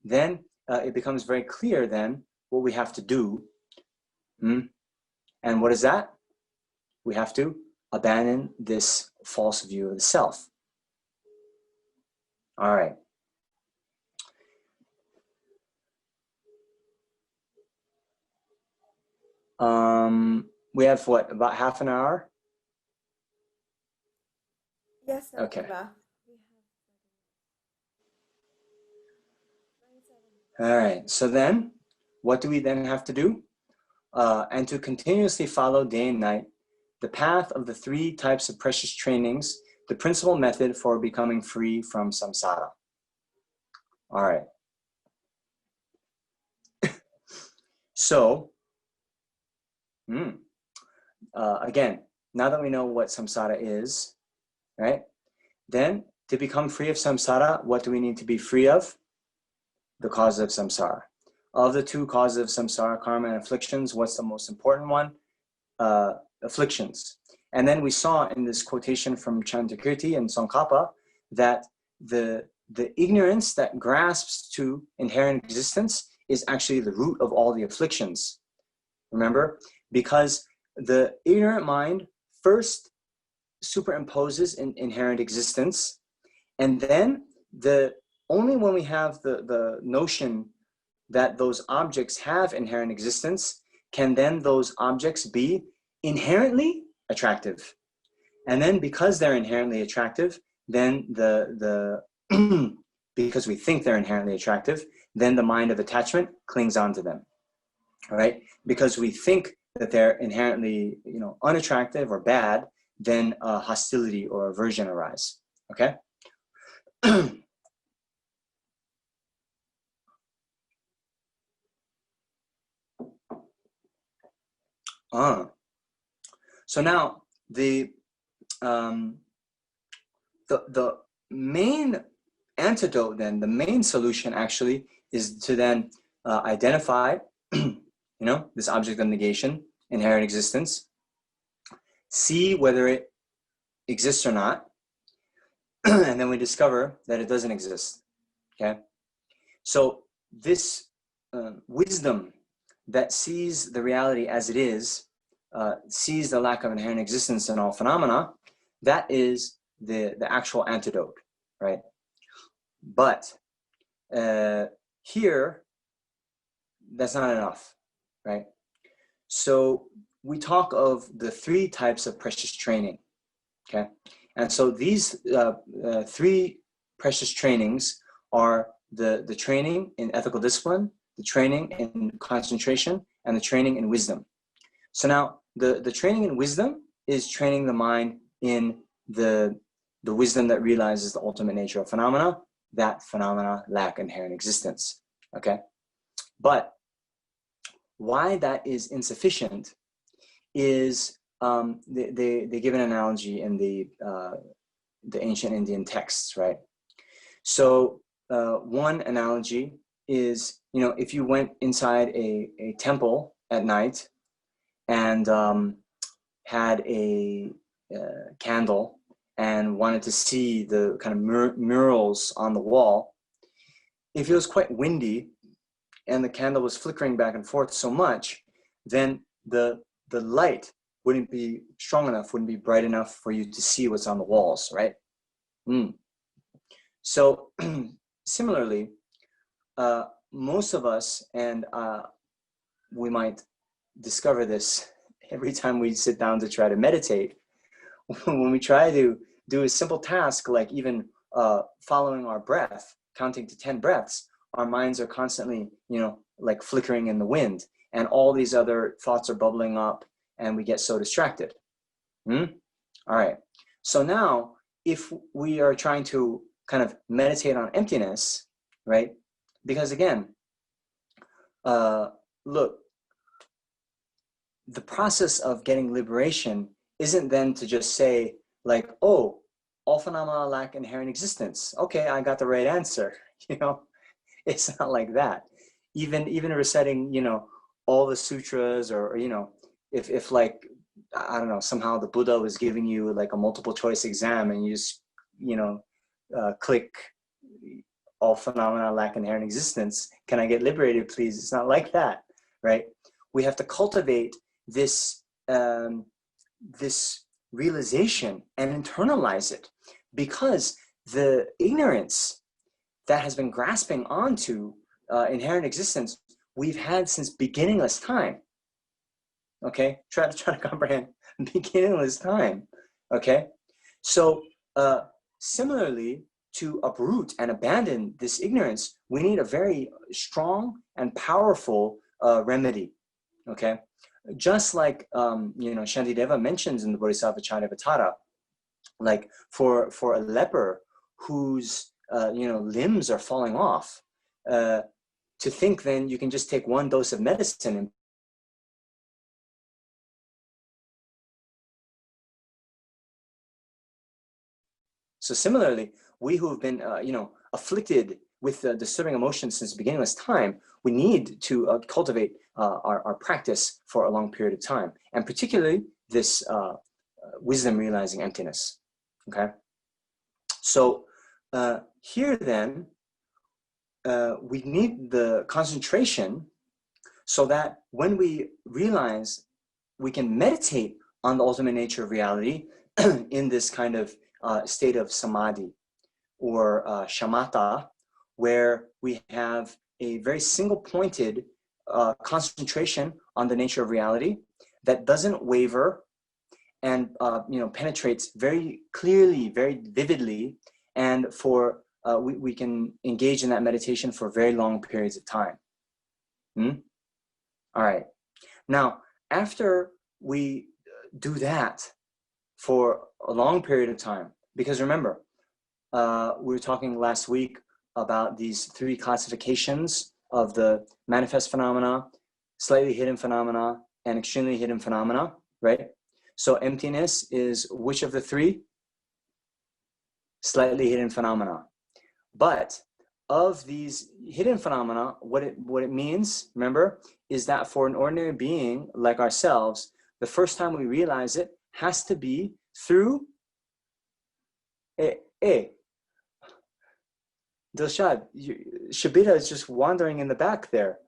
then it becomes very clear then what we have to do. And what is that? We have to abandon this false view of the self. All right. We have what, about half an hour? Yes, okay. All right, so then what do we then have to do? And to continuously follow day and night the path of the three types of precious trainings, the principal method for becoming free from samsara. All right. So, again, now that we know what samsara is, right? Then to become free of samsara, what do we need to be free of? The cause of samsara. Of the two causes of samsara, karma and afflictions, what's the most important one? Afflictions. And then we saw in this quotation from Chandrakirti and Tsongkhapa that the ignorance that grasps to inherent existence is actually the root of all the afflictions. Remember? Because the ignorant mind first superimposes inherent existence, and then only when we have the notion that those objects have inherent existence can then those objects be inherently attractive. And then because they're inherently attractive, then because we think they're inherently attractive, then the mind of attachment clings onto them. All right? Because we think that they're inherently, you know, unattractive or bad, then hostility or aversion arise. Okay? So now the main antidote, then the main solution actually is to then identify, you know, this object of negation, inherent existence, see whether it exists or not, and then we discover that it doesn't exist. Okay, so this wisdom that sees the reality as it is, sees the lack of inherent existence in all phenomena, that is the actual antidote, right? But here, that's not enough, right? So we talk of the three types of precious training, okay? And so these three precious trainings are the training in ethical discipline, the training in concentration, and the training in wisdom. So now the training in wisdom is training the mind in the wisdom that realizes the ultimate nature of phenomena, that phenomena lack inherent existence, okay? But why that is insufficient is they give an analogy in the ancient Indian texts, right? So one analogy is, you know, if you went inside a temple at night and had a candle and wanted to see the kind of murals on the wall, if it was quite windy and the candle was flickering back and forth so much, then the light wouldn't be strong enough, wouldn't be bright enough for you to see what's on the walls, right? So similarly, most of us, and we might discover this every time we sit down to try to meditate, when we try to do a simple task like even following our breath, counting to 10 breaths, our minds are constantly, like flickering in the wind, and all these other thoughts are bubbling up, and we get so distracted. All right. So now, if we are trying to kind of meditate on emptiness, right? Because again, look, the process of getting liberation isn't then to just say like, oh, all phenomena lack inherent existence. Okay, I got the right answer. It's not like that. Even reciting, all the sutras, or if like, I don't know, somehow the Buddha was giving you like a multiple choice exam, and you just click all phenomena lack inherent existence. Can I get liberated, please? It's not like that, right? We have to cultivate this this realization and internalize it, because the ignorance that has been grasping onto inherent existence we've had since beginningless time. Okay, try to comprehend beginningless time. Okay, so similarly, to uproot and abandon this ignorance, we need a very strong and powerful remedy. Okay, just like Shantideva mentions in the Bodhisattva Charyavatara, like for a leper whose limbs are falling off, to think then you can just take one dose of medicine and so similarly, we who have been afflicted with disturbing emotions since beginningless time, we need to cultivate our practice for a long period of time, and particularly this wisdom realizing emptiness. Okay, so here then we need the concentration, so that when we realize, we can meditate on the ultimate nature of reality in this kind of state of samadhi or shamatha, where we have a very single-pointed concentration on the nature of reality that doesn't waver, and penetrates very clearly, very vividly, and for we can engage in that meditation for very long periods of time. All right. Now, after we do that for a long period of time, because remember, we were talking last week about these three classifications of the manifest phenomena, slightly hidden phenomena, and extremely hidden phenomena, right? So emptiness is which of the three? Slightly hidden phenomena. But of these hidden phenomena, what it means, remember, is that for an ordinary being like ourselves, the first time we realize it has to be through Dilshad, Shabita is just wandering in the back there.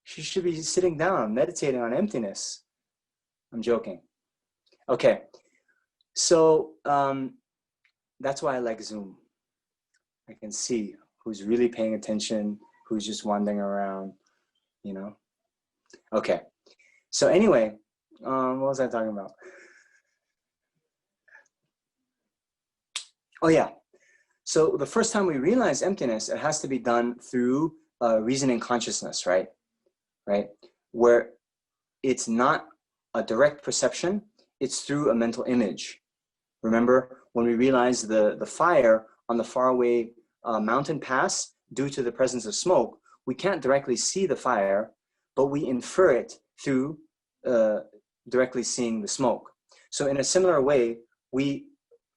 She should be sitting down, meditating on emptiness. I'm joking. Okay, so that's why I like Zoom. I can see who's really paying attention, who's just wandering around, Okay, so anyway, what was I talking about? Oh yeah, so the first time we realize emptiness, it has to be done through reasoning consciousness, right? Where it's not a direct perception, it's through a mental image. Remember, when we realize the fire on the faraway mountain pass, due to the presence of smoke, we can't directly see the fire, but we infer it through directly seeing the smoke. So in a similar way, we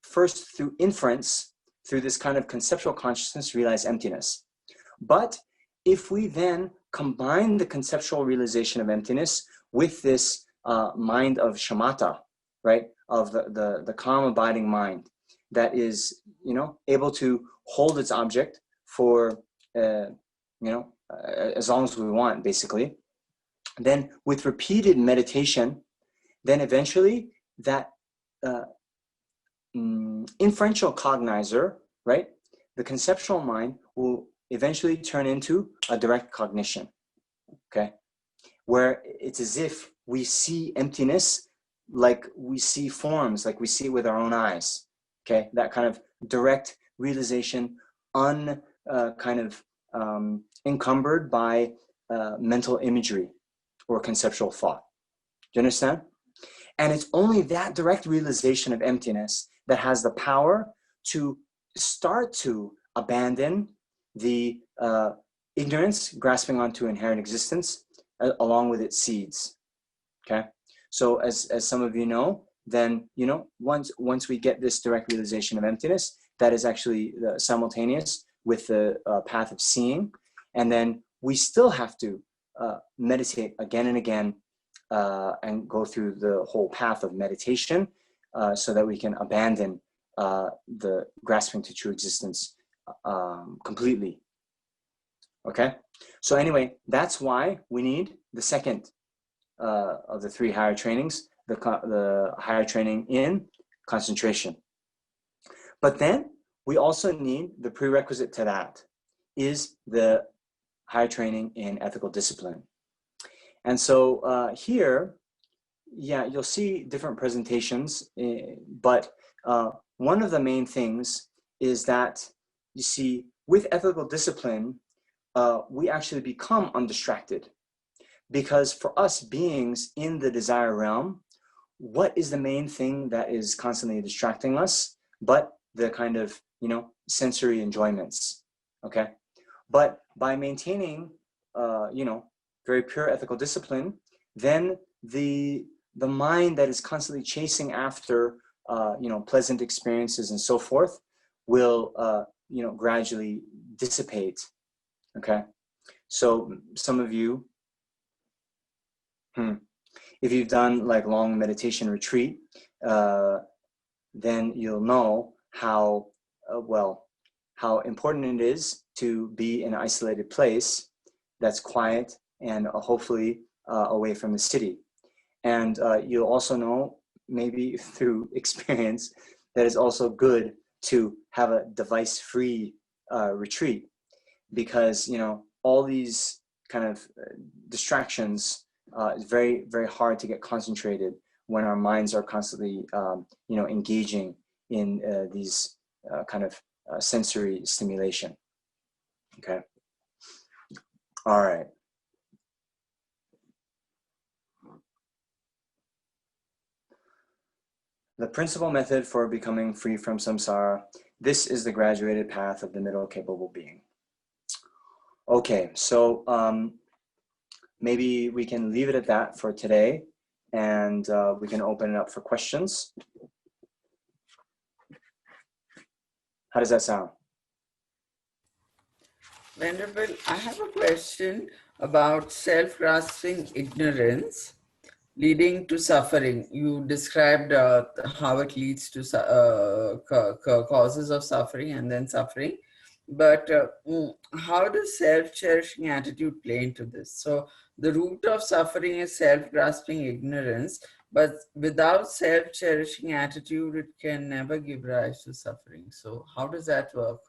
first through inference, through this kind of conceptual consciousness, realize emptiness. But if we then combine the conceptual realization of emptiness with this mind of shamatha, right, of the calm abiding mind that is, able to hold its object for, as long as we want, basically, then with repeated meditation, then eventually that inferential cognizer, right, the conceptual mind will eventually turn into a direct cognition, okay, where it's as if we see emptiness like we see forms, like we see with our own eyes. Okay, that kind of direct realization, encumbered by mental imagery or conceptual thought. Do you understand? And it's only that direct realization of emptiness that has the power to start to abandon the ignorance grasping onto inherent existence along with its seeds. Okay, so as some of you know, then once we get this direct realization of emptiness, that is actually simultaneous with the path of seeing, and then we still have to meditate again and again and go through the whole path of meditation so that we can abandon the grasping to true existence completely. Okay, so anyway, that's why we need the second of the three higher trainings, the higher training in concentration. But then we also need the prerequisite to that is the higher training in ethical discipline. And so here, yeah, you'll see different presentations, but one of the main things is that, you see, with ethical discipline, we actually become undistracted. Because for us beings in the desire realm, what is the main thing that is constantly distracting us but the kind of, sensory enjoyments, okay? But by maintaining, very pure ethical discipline, then the mind that is constantly chasing after, pleasant experiences and so forth will, gradually dissipate, okay? So some of you, if you've done like long meditation retreat, then you'll know how important it is to be in an isolated place that's quiet and hopefully away from the city. And you'll also know, maybe through experience, that it's also good to have a device-free retreat, because all these kind of distractions, it's very, very hard to get concentrated when our minds are constantly, engaging in these kind of sensory stimulation. Okay. All right. The principal method for becoming free from samsara. This is the graduated path of the middle capable being. Okay, so maybe we can leave it at that for today, and we can open it up for questions. How does that sound? Venerable, I have a question about self-grasping ignorance leading to suffering. You described how it leads to causes of suffering and then suffering. But how does self-cherishing attitude play into this? So the root of suffering is self-grasping ignorance, but without self-cherishing attitude, it can never give rise to suffering. So how does that work?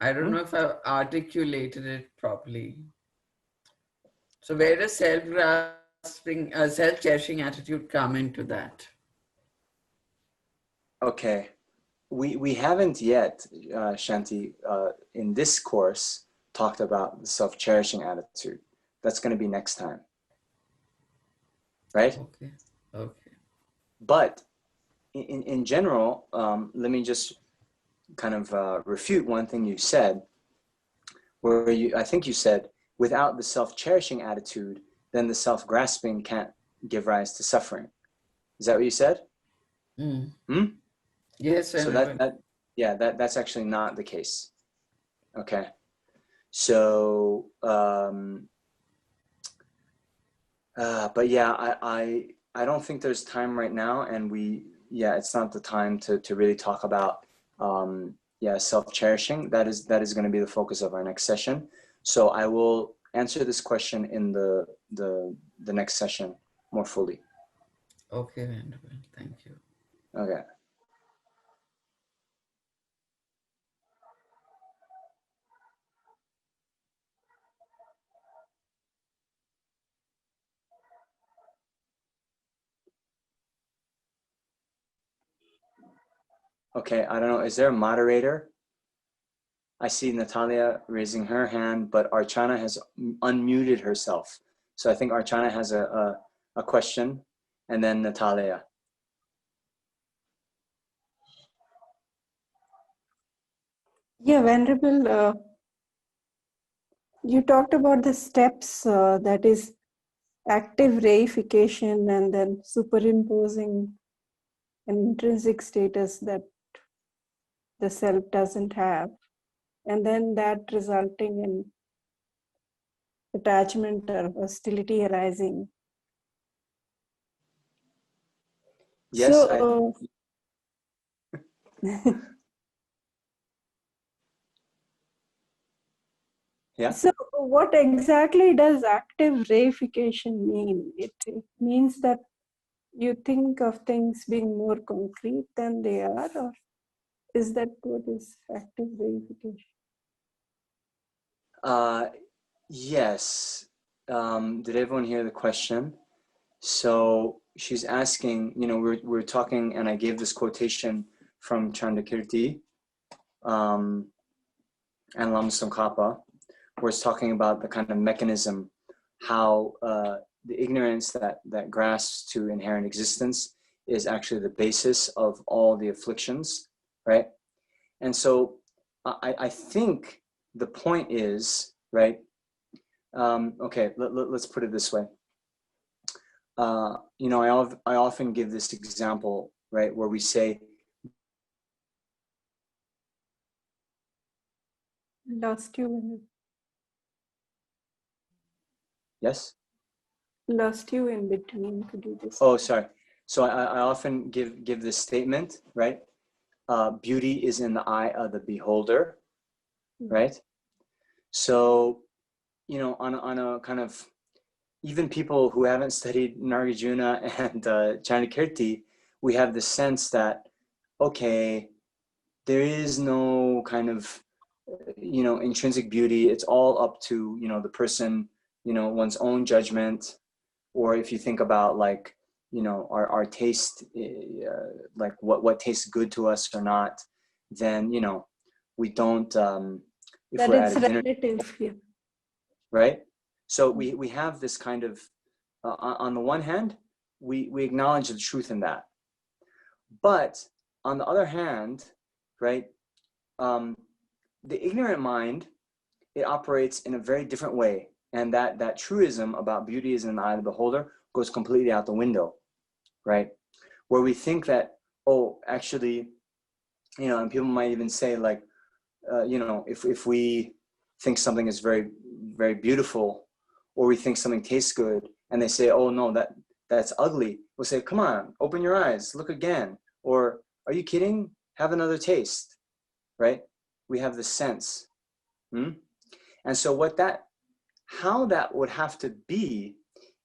I don't know if I've articulated it properly. So where does self-grasping, self-cherishing attitude come into that? Okay. We haven't yet, Shanti, in this course, talked about the self-cherishing attitude. That's going to be next time. Right? Okay. Okay. But in general, let me just kind of refute one thing you said, where I think you said, without the self-cherishing attitude, then the self-grasping can't give rise to suffering. Is that what you said? Yes. So that's actually not the case. Okay. So, but yeah, I don't think there's time right now, and it's not the time to really talk about self-cherishing. That is going to be the focus of our next session. So I will answer this question in the next session more fully. Okay, thank you. Okay. Okay, I don't know. Is there a moderator? I see Natalia raising her hand, but Archana has unmuted herself. So I think Archana has a question, and then Natalia. Yeah, Venerable, you talked about the steps, that is active reification and then superimposing an intrinsic status that the self doesn't have, and then that resulting in attachment or hostility arising. Yes, So, yeah. so what exactly does active reification mean? It means that you think of things being more concrete than they are, or is that what is active reification? Yes. Did everyone hear the question? So she's asking, you know, we're talking, and I gave this quotation from Chandakirti and Lama Tsongkhapa, where it's talking about the kind of mechanism, how the ignorance that grasps to inherent existence is actually the basis of all the afflictions, right? And so I think the point is, right? Okay, let's put it this way. You know, I often give this example, right, where we say, Lost you. yes? Lost you in between. Could you just? Oh, sorry. So I often give this statement, right? Beauty is in the eye of the beholder, right? So, you know, on a kind of, even people who haven't studied Nagarjuna and Chandakirti, we have the sense that, okay, there is no kind of, you know, intrinsic beauty. It's all up to, you know, the person, you know, one's own judgment. Or if you think about, like, you know, our taste, like what tastes good to us or not, then, you know, we don't, if That we're at it's a dinner, relative. Yeah. right? So we have this kind of, on the one hand, we acknowledge the truth in that. But on the other hand, right, the ignorant mind, it operates in a very different way. And that truism about beauty is in the eye of the beholder goes completely out the window, right? Where we think that, oh, actually, you know, and people might even say, like, you know, if we think something is very, very beautiful, or we think something tastes good, and they say, oh no, that's ugly, we'll say, come on, open your eyes, look again. Or, are you kidding? Have another taste, right? We have the sense. And so how that would have to be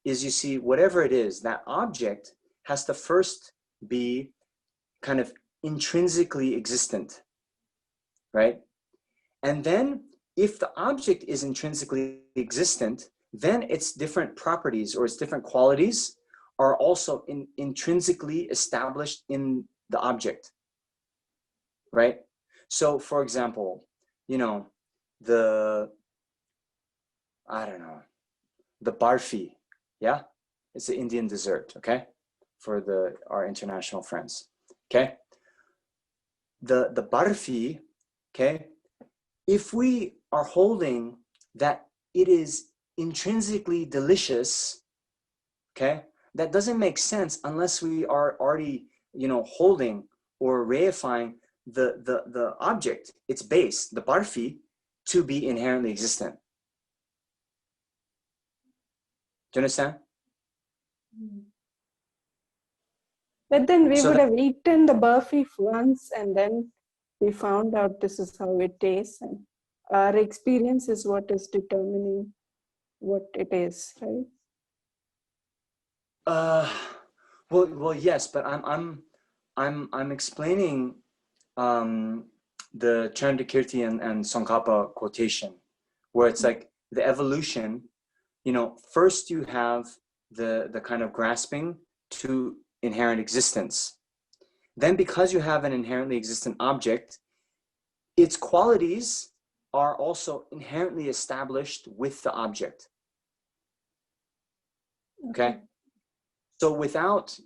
is, you see, whatever it is, that object has to first be kind of intrinsically existent, right? And then if the object is intrinsically existent, then its different properties or its different qualities are also intrinsically established in the object, right? So for example, you know, I don't know, the barfi, yeah? It's an Indian dessert, okay? For our international friends, okay? The barfi, okay? If we are holding that it is intrinsically delicious, okay, that doesn't make sense unless we are already, you know, holding or reifying the object, its base, the barfi, to be inherently existent. Do you understand? But then we So would have eaten the burfi once, and then we found out this is how it tastes, and our experience is what is determining what it is, right? well, yes, but I'm explaining the Chandakirti and Tsongkhapa quotation, where it's like the evolution. You know, first you have the kind of grasping to inherent existence. then because you have an inherently existent object, its qualities are also inherently established with the object. Okay? So without,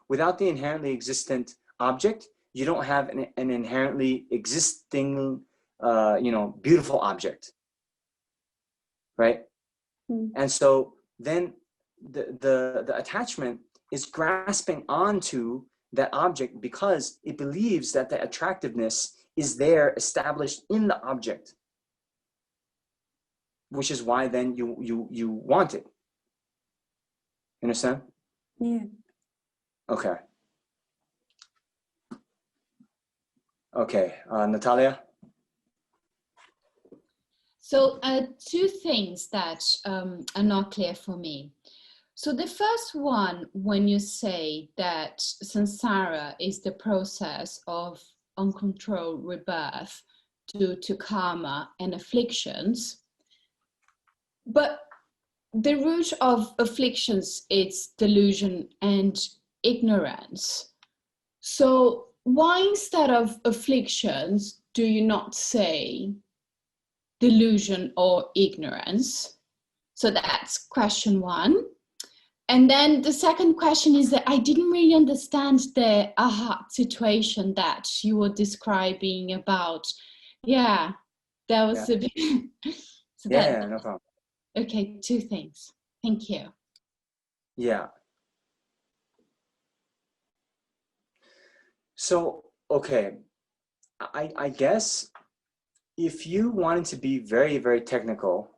without the inherently existent object, you don't have an inherently existing, beautiful object, right? And so then the attachment is grasping onto that object because it believes that the attractiveness is there established in the object, which is why then you want it. You understand? Yeah. Okay. Okay, Natalia? So two things that are not clear for me. So the first one, when you say that samsara is the process of uncontrolled rebirth due to karma and afflictions, but the root of afflictions is delusion and ignorance. So why instead of afflictions do you not say delusion or ignorance? So that's question one. And then the second question is that I didn't really understand the aha situation that you were describing about. Yeah, that was a bit. So Yeah, no problem. Okay, two things. Thank you. Yeah. So, okay, I guess if you wanted to be very, very technical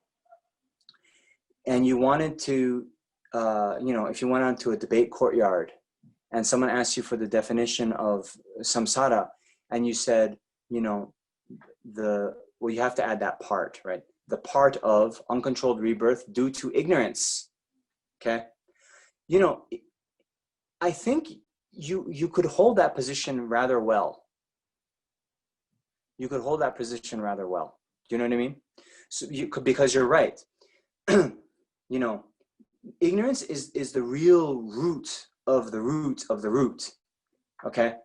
and you wanted to, if you went onto a debate courtyard and someone asked you for the definition of samsara and you said, well, you have to add that part, right? The part of uncontrolled rebirth due to ignorance, okay? I think you could hold that position rather well. You could hold that position rather well. Do you know what I mean? So because you're right. Ignorance is the real root of the root of the root. Okay?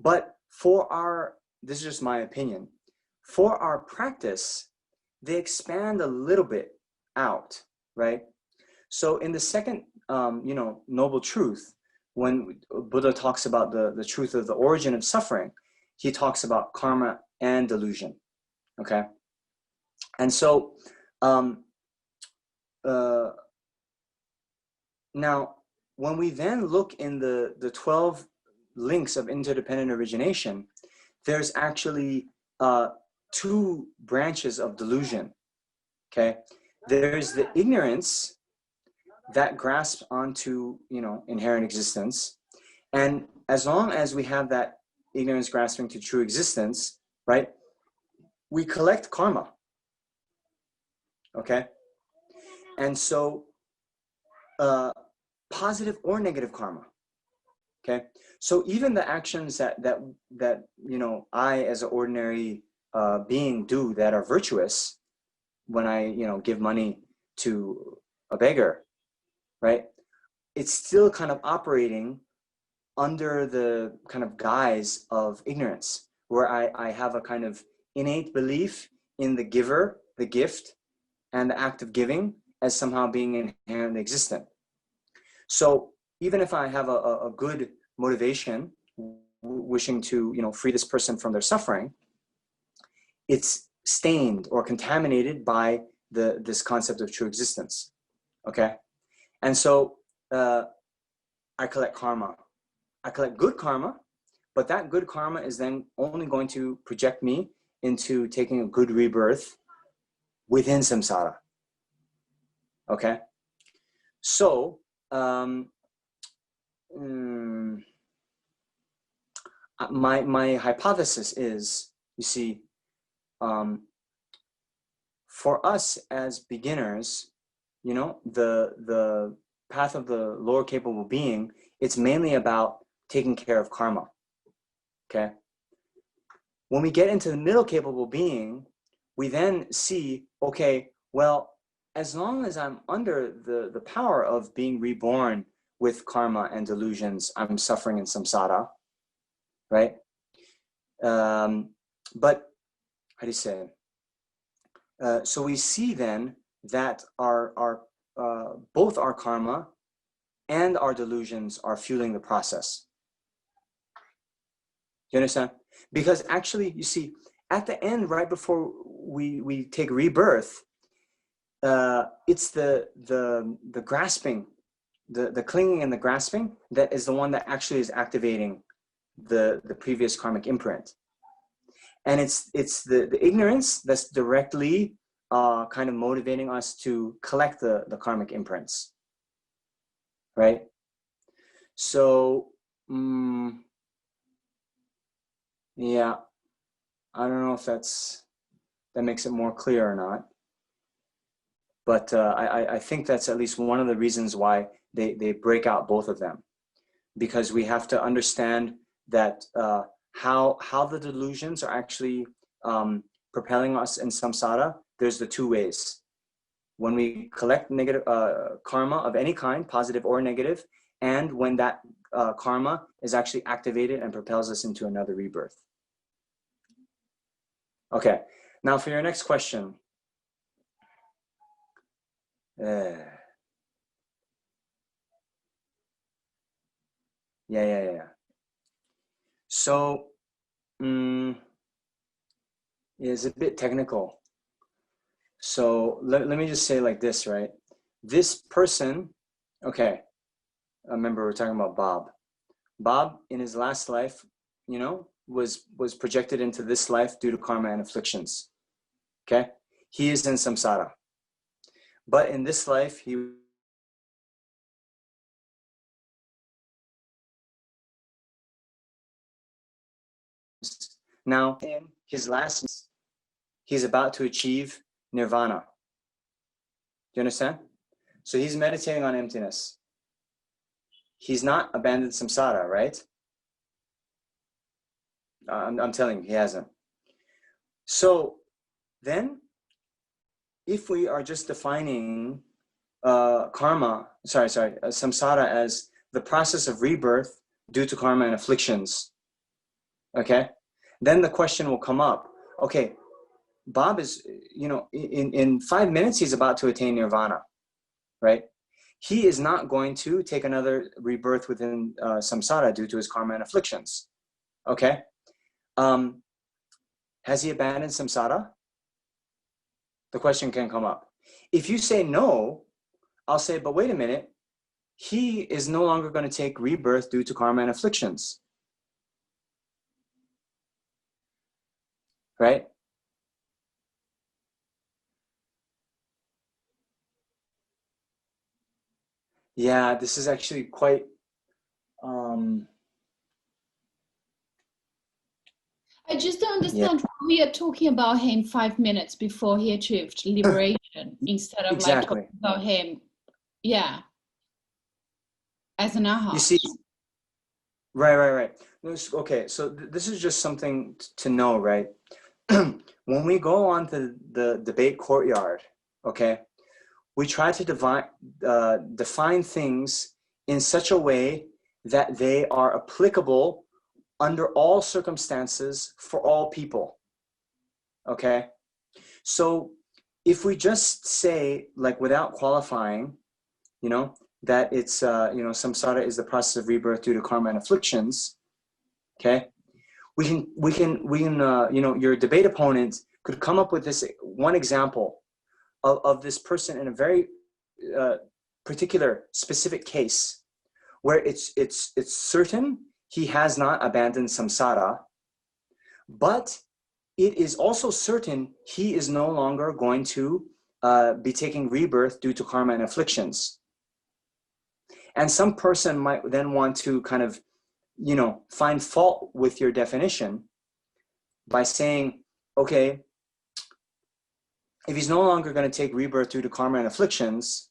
But this is just my opinion, for our practice, they expand a little bit out, right? So in the second, noble truth, when Buddha talks about the truth of the origin of suffering, he talks about karma and delusion, okay? And so, now, when we then look in the 12 links of interdependent origination, there's actually two branches of delusion, okay? There's the ignorance that grasps onto, inherent existence. And as long as we have that ignorance grasping to true existence, right, we collect karma, okay? And so, positive or negative karma, okay? So even the actions that I as an ordinary being do that are virtuous, when I, give money to a beggar, right? It's still kind of operating under the kind of guise of ignorance, where I have a kind of innate belief in the giver, the gift, and the act of giving as somehow being inherently existent. So even if I have a good motivation, wishing to, free this person from their suffering, it's stained or contaminated by this concept of true existence, okay? And so I collect karma. I collect good karma, but that good karma is then only going to project me into taking a good rebirth within samsara, okay? So, my hypothesis is, you see, for us as beginners, the path of the lower capable being, it's mainly about taking care of karma, okay? When we get into the middle capable being, we then see, okay, well, as long as I'm under the power of being reborn with karma and delusions, I'm suffering in samsara, right? But how do you say? So we see then that our both our karma and our delusions are fueling the process. You understand? Because actually, you see, at the end, right before we take rebirth, it's the grasping, the clinging and the grasping that is the one that actually is activating the previous karmic imprint. And it's the ignorance that's directly kind of motivating us to collect the karmic imprints, right? So, yeah, I don't know if that makes it more clear or not. But I think that's at least one of the reasons why they break out both of them, because we have to understand that how the delusions are actually propelling us in samsara. There's the two ways. When we collect negative karma of any kind, positive or negative, and when that karma is actually activated and propels us into another rebirth. Okay, now for your next question. Yeah. So, it's a bit technical. So let me just say like this, right? This person, okay, I remember we're talking about Bob. Bob, in his last life, you know, was projected into this life due to karma and afflictions. Okay? He is in samsara. But in this life, he now in his last, he's about to achieve nirvana. Do you understand? So he's meditating on emptiness. He's not abandoned samsara, right? I'm telling you, he hasn't. So then, if we are just defining samsara as the process of rebirth due to karma and afflictions, okay, then the question will come up, okay, Bob is, you know, in 5 minutes, he's about to attain nirvana, right? He is not going to take another rebirth within samsara due to his karma and afflictions, okay? Has he abandoned samsara? The question can come up. If you say no, I'll say, but wait a minute, he is no longer going to take rebirth due to karma and afflictions. Right? Yeah, this is actually quite I just don't understand why we are talking about him 5 minutes before he achieved liberation instead of exactly. like talking about him, as an aha. You see, right. Okay, so this is just something to know, right? When we go on to the debate courtyard, okay, we try to define things in such a way that they are applicable under all circumstances for all people, okay? So if we just say, like, without qualifying, you know, that it's, you know, samsara is the process of rebirth due to karma and afflictions, okay? We can you know, your debate opponent could come up with this one example of this person in a very particular, specific case where it's certain he has not abandoned samsara, but it is also certain he is no longer going to be taking rebirth due to karma and afflictions. And some person might then want to kind of, you know, find fault with your definition by saying, okay, if he's no longer going to take rebirth due to karma and afflictions,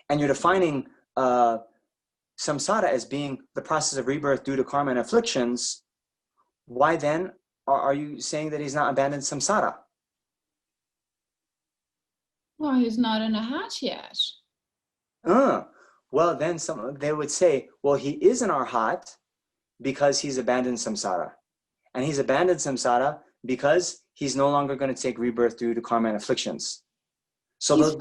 and you're defining samsara as being the process of rebirth due to karma and afflictions, why then are you saying that he's not abandoned samsara? Well, he's not in a hat yet. Well, then they would say, well, he is an arhat because he's abandoned samsara. And he's abandoned samsara because he's no longer going to take rebirth due to karma and afflictions. So they'll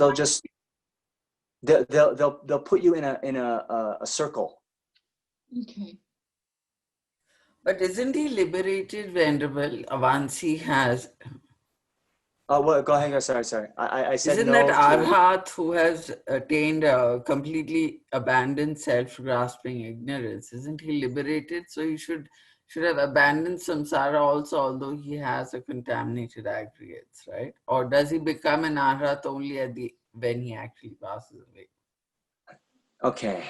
put you in a circle. Okay. But isn't he liberated, Venerable, once he has? Oh, well, go ahead. Sorry. I said Isn't no that to... Arhat who has attained a completely abandoned self-grasping ignorance? Isn't he liberated? So he should have abandoned samsara also, although he has a contaminated aggregates, right? Or does he become an Arhat only when he actually passes away? Okay.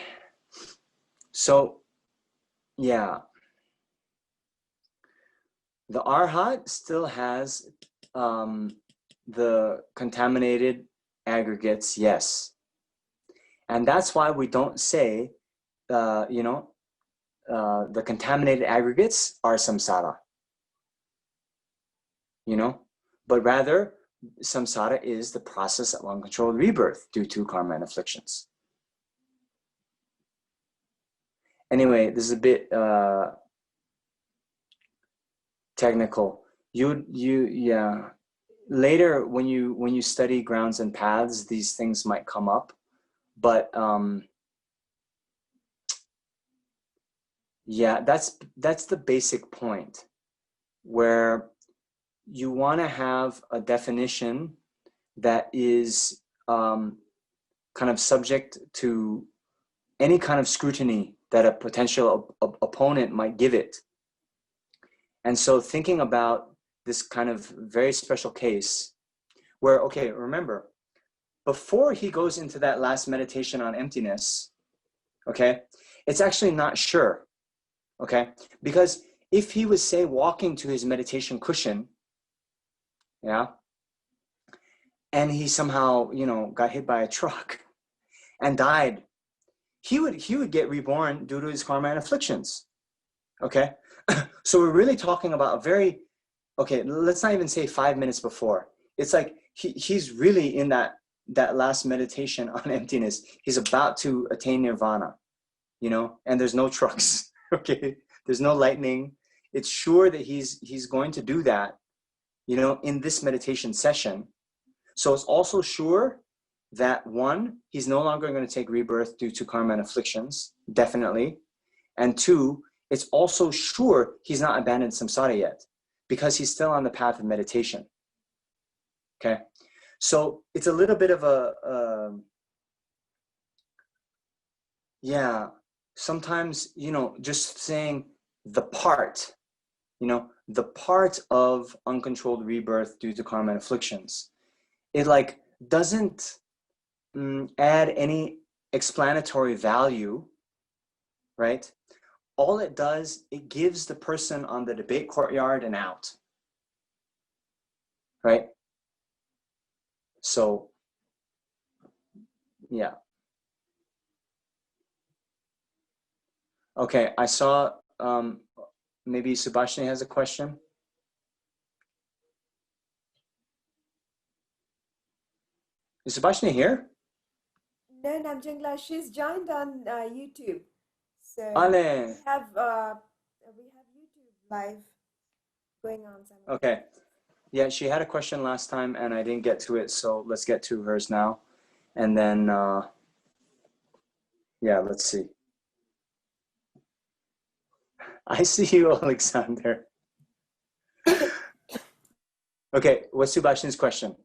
So, yeah. The Arhat still has the contaminated aggregates, yes. And that's why we don't say, the contaminated aggregates are samsara, but rather samsara is the process of uncontrolled rebirth due to karma and afflictions. Anyway, this is a bit technical. Yeah. Later, when you study grounds and paths, these things might come up, but yeah, that's the basic point, where you want to have a definition that is kind of subject to any kind of scrutiny that a potential opponent might give it. And so thinking about this kind of very special case where, okay, remember, before he goes into that last meditation on emptiness, okay, it's actually not sure, okay? Because if he was, say, walking to his meditation cushion, yeah, and he somehow, got hit by a truck and died, he would get reborn due to his karma and afflictions, okay? So we're really talking about a very, okay, let's not even say 5 minutes before. It's like he's really in that last meditation on emptiness. He's about to attain nirvana, and there's no trucks, okay? There's no lightning. It's sure that he's going to do that, in this meditation session. So it's also sure that, one, he's no longer going to take rebirth due to karma and afflictions, definitely. And two, it's also sure he's not abandoned samsara yet, because he's still on the path of meditation. Okay, so it's a little bit of sometimes, just saying the part of uncontrolled rebirth due to karma and afflictions, it like doesn't add any explanatory value, right? All it does, it gives the person on the debate courtyard an out, right? So, yeah. Okay, I saw maybe Subhashini has a question. Is Subhashini here? No, Namjong, she's joined on YouTube. So Ale. we have YouTube live going on somewhere. Okay. Yeah, she had a question last time and I didn't get to it, so let's get to hers now. And then, yeah, let's see. I see you, Alexander. Okay, what's Subhashini's question?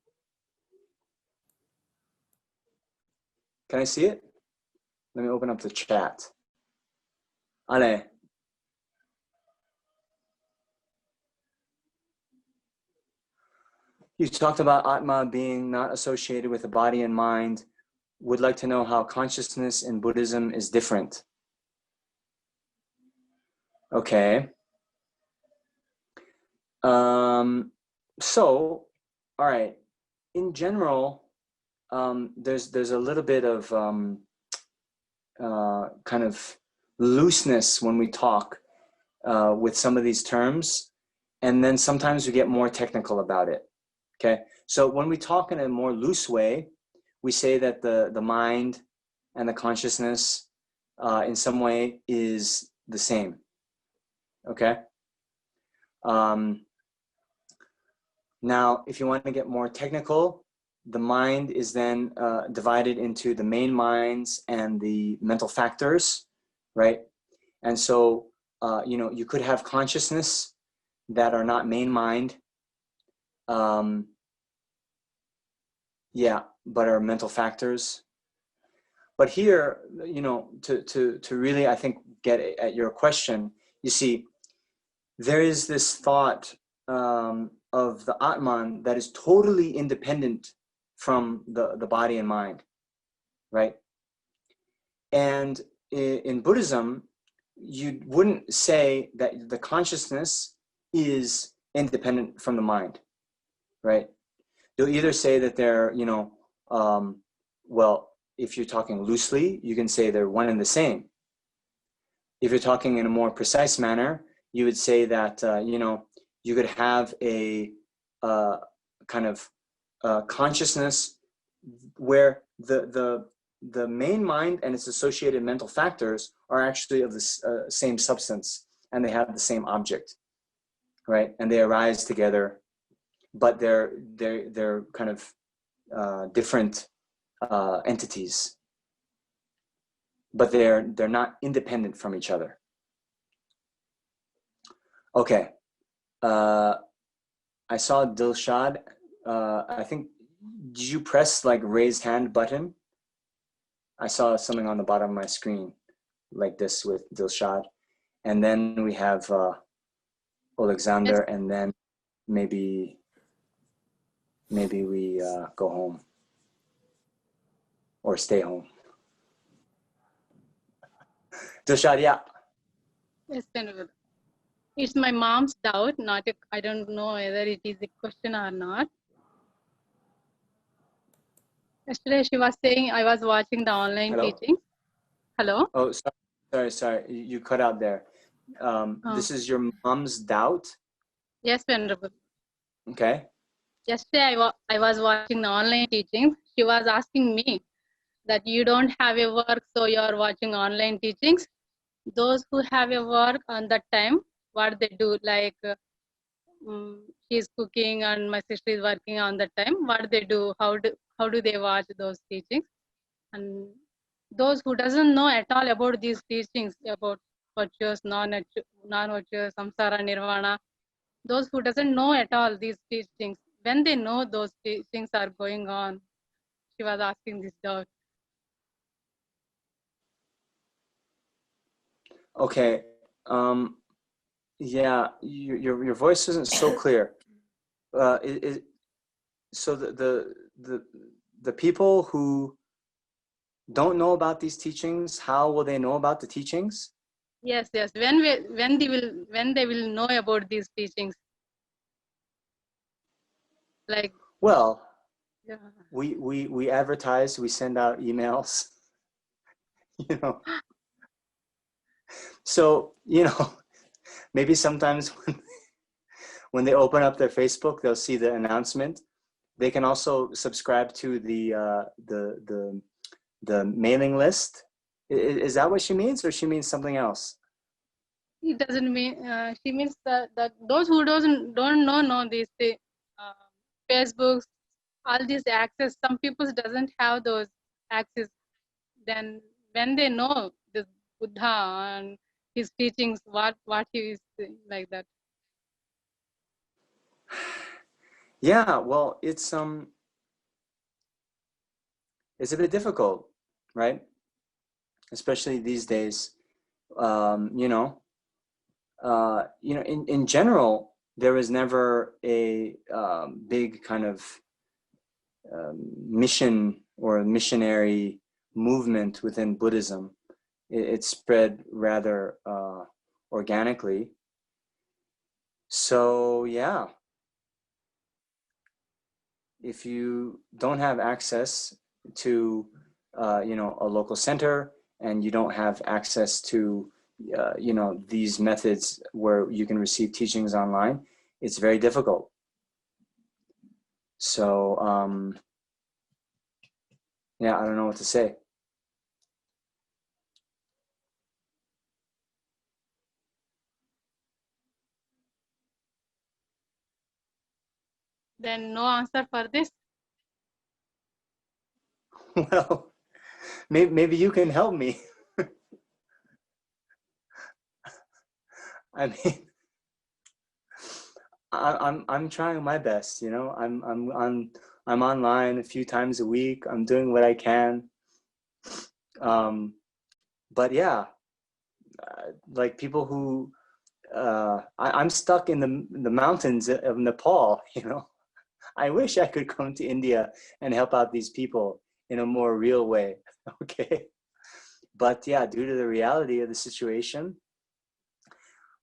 Can I see it? Let me open up the chat. Ale. You talked about Atma being not associated with the body and mind. Would like to know how consciousness in Buddhism is different. Okay. So, all right. In general, there's a little bit of kind of looseness when we talk with some of these terms, and then sometimes we get more technical about it. Okay, so when we talk in a more loose way, we say that the mind and the consciousness in some way is the same. Okay. Now, if you want to get more technical, the mind is then divided into the main minds and the mental factors, right? And so, you know, you could have consciousness that are not main mind, yeah, but are mental factors. But here, you know, to really, I think, get at your question, you see, there is this thought of the Atman that is totally independent from the body and mind, right? And in Buddhism, you wouldn't say that the consciousness is independent from the mind, right? You'll either say that they're, you know, well, if you're talking loosely, you can say they're one and the same. If you're talking in a more precise manner, you would say that, you know, you could have a kind of consciousness where the main mind and its associated mental factors are actually of the same substance, and they have the same object, right? And they arise together, but they're kind of different entities, but they're not independent from each other. Okay, I saw Dilshad. I think, did you press like raised hand button? I saw something on the bottom of my screen like this with Dilshad. And then we have Alexander, and then maybe we go home or stay home. Dilshad, yeah. Yes, Venerable. It's my mom's doubt, not a, I don't know whether it is a question or not. Yesterday she was saying I was watching the online Hello? teachings. Hello? Oh, sorry. You cut out there. This is your mom's doubt? Yes, Venerable. Okay. Yesterday I was watching the online teachings. She was asking me that you don't have a work, so you are watching online teachings. Those who have a work on that time, what they do, like she's cooking and my sister is working on that time, what they do, how do they watch those teachings? And those who doesn't know at all about these teachings, about virtuous, non-virtuous, samsara, nirvana, those who doesn't know at all these teachings, when they know those teachings are going on, she was asking this doubt. Okay. Yeah, your voice isn't so clear. So the people who don't know about these teachings, how will they know about the teachings? Yes. When they will know about these teachings, like. Well, Yeah. we advertise, we send out emails, you know. So, you know, maybe sometimes when they open up their Facebook, they'll see the announcement. They can also subscribe to the mailing list. Is that what she means, or she means something else? It doesn't mean she means that those who don't know these Facebooks, all these access. Some people doesn't have those access. Then when they know this Buddha and his teachings, what he is saying, like that. Yeah, well, it's a bit difficult, right? Especially these days. You know, in general, there was never a big kind of mission or a missionary movement within Buddhism. It spread rather organically. So yeah, if you don't have access to you know, a local center, and you don't have access to you know, these methods where you can receive teachings online, it's very difficult. So yeah, I don't know what to say. Then no answer for this. Well, maybe you can help me. I mean, I'm trying my best, you know. I'm online a few times a week. I'm doing what I can. But yeah, like people who I'm stuck in the mountains of Nepal, you know. I wish I could come to India and help out these people in a more real way. Okay. But yeah, due to the reality of the situation,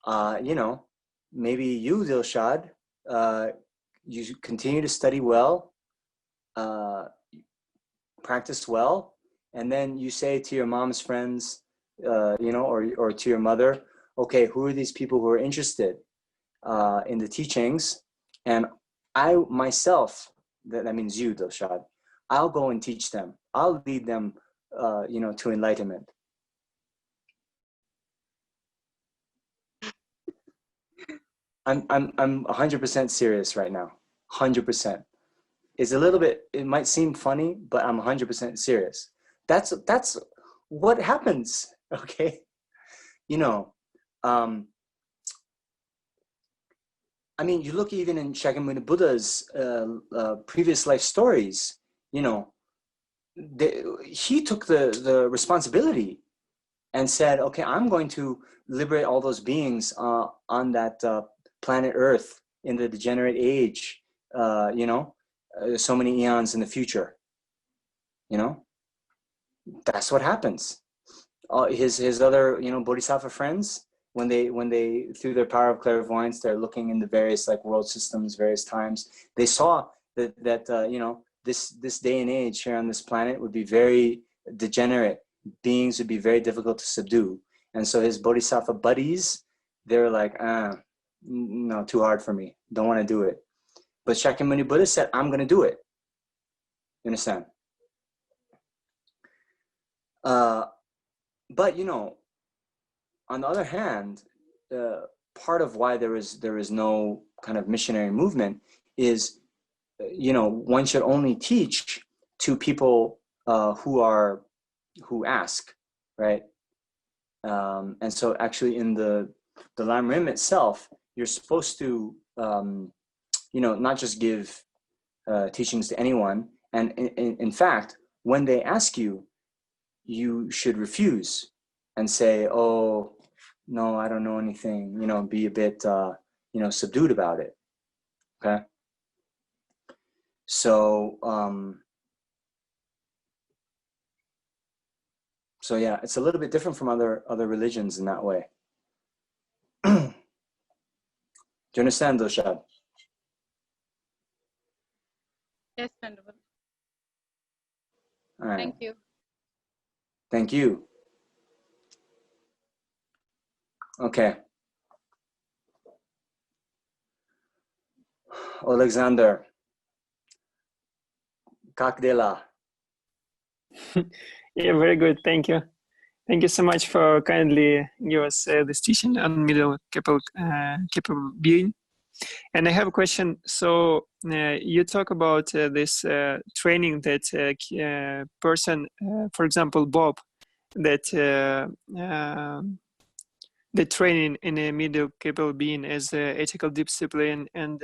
you know, maybe you, Dilshad, you continue to study well, practice well, and then you say to your mom's friends, you know, or to your mother, okay, who are these people who are interested in the teachings? And I myself, that means you, Dilshad, I'll go and teach them. I'll lead them, you know, to enlightenment. I'm 100% serious right now. 100%. It's a little bit, it might seem funny, but I'm 100% serious. That's what happens, okay? You know, I mean, you look even in Shakyamuni Buddha's previous life stories, you know, he took the responsibility and said, okay, I'm going to liberate all those beings on that planet Earth in the degenerate age, you know, so many eons in the future, you know. That's what happens. His other, you know, bodhisattva friends, when they through their power of clairvoyance, they're looking in the various like world systems, various times, they saw that you know, this day and age here on this planet would be very degenerate. Beings would be very difficult to subdue, and so his bodhisattva buddies, they're like, no, too hard for me, don't want to do it. But Shakyamuni Buddha said, I'm going to do it. You understand? But you know, on the other hand, part of why there is no kind of missionary movement is, you know, one should only teach to people who ask, right? And so actually in the Lam Rim itself, you're supposed to, you know, not just give teachings to anyone. And in fact, when they ask you, you should refuse and say, oh, no, I don't know anything, you know, be a bit, you know, subdued about it. Okay. So, so yeah, it's a little bit different from other religions in that way. Do you understand, Dilshad? Yes, Venerable. All right. Thank you. Thank you. Okay. Alexander, kak de la? Yeah, very good. Thank you. Thank you so much for kindly give us this teaching on middle capable being. And I have a question. So you talk about this training that person, for example, Bob, that the training in a middle capable being as ethical discipline and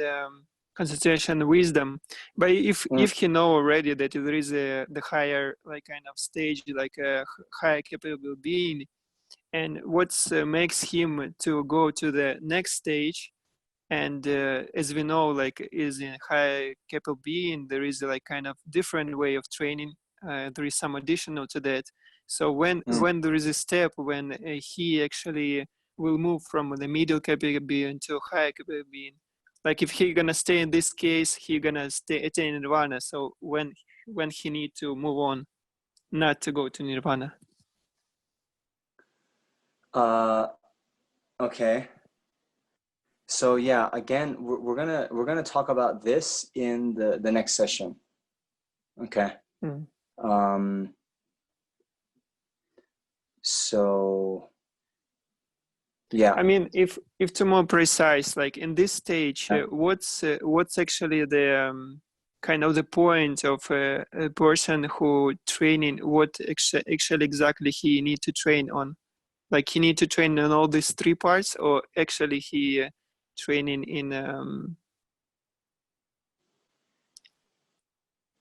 concentration wisdom. But if he know already that there is the higher like kind of stage, like a higher capable being, and what makes him to go to the next stage, and as we know, like is in high capable being, there is like kind of different way of training. There is some additional to that. So when there is a step when he actually will move from the middle capable being to high capable being, like if he gonna stay in this case, he gonna stay attain nirvana. So when he need to move on, not to go to nirvana. Okay. So yeah, again, we're gonna talk about this in the next session. Okay. So Yeah. I mean, if to more precise, like in this stage, what's actually the kind of the point of a person who training? What actually exactly he need to train on? Like he need to train on all these three parts, or actually he training in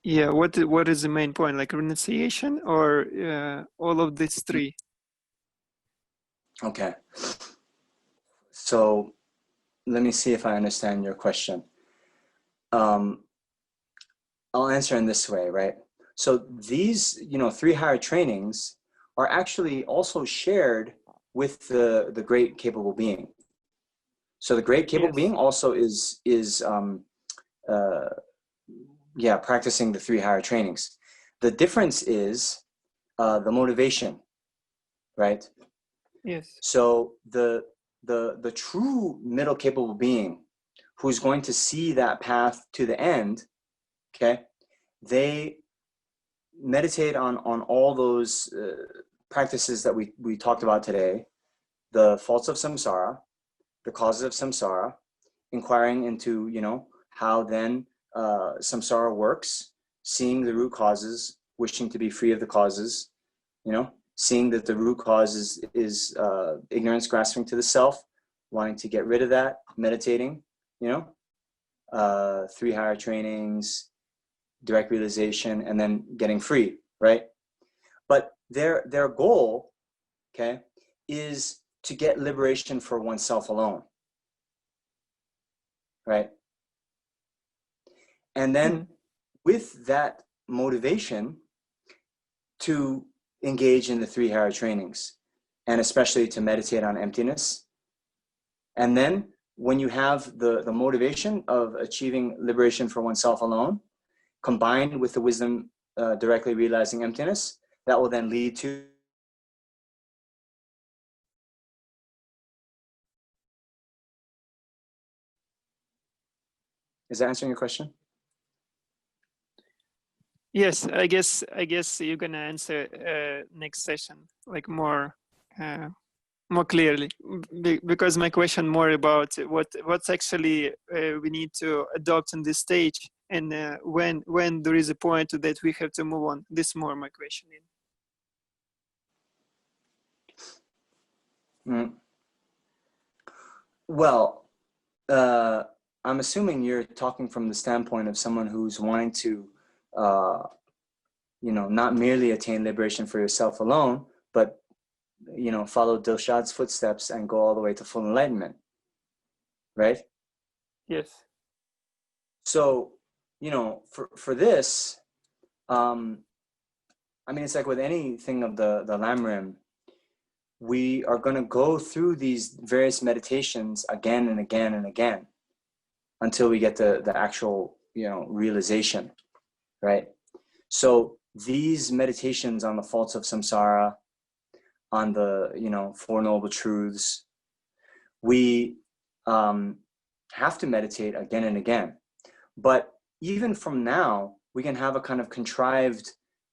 yeah. What is the main point? Like renunciation or all of these three? Okay. So let me see if I understand your question. I'll answer in this way, right? So these, three higher trainings are actually also shared with the great capable being. So the great capable being also is practicing the three higher trainings. The difference is the motivation, right? Yes. So the true middle capable being who's going to see that path to the end, okay, they meditate on all those practices that we talked about today, the faults of samsara, the causes of samsara, inquiring into, how then samsara works, seeing the root causes, wishing to be free of the causes, seeing that the root cause is ignorance, grasping to the self, wanting to get rid of that, meditating, three higher trainings, direct realization, and then getting free, right? But their goal, okay, is to get liberation for oneself alone, right? And then with that motivation to engage in the three higher trainings, and especially to meditate on emptiness. And then when you have the motivation of achieving liberation for oneself alone, combined with the wisdom directly realizing emptiness, that will then lead to Is that answering your question? Yes, I guess you're gonna answer next session like more clearly, because my question more about what's actually we need to adopt in this stage, and when there is a point that we have to move on. This more my question. Well, I'm assuming you're talking from the standpoint of someone who's wanting to, not merely attain liberation for yourself alone, but, follow Dilshad's footsteps and go all the way to full enlightenment, right? Yes. So, for this, it's like with anything of the Lamrim, we are going to go through these various meditations again and again and again until we get the actual, realization, right? So these meditations on the faults of samsara, on the, Four Noble Truths, we have to meditate again and again. But even from now, we can have a kind of contrived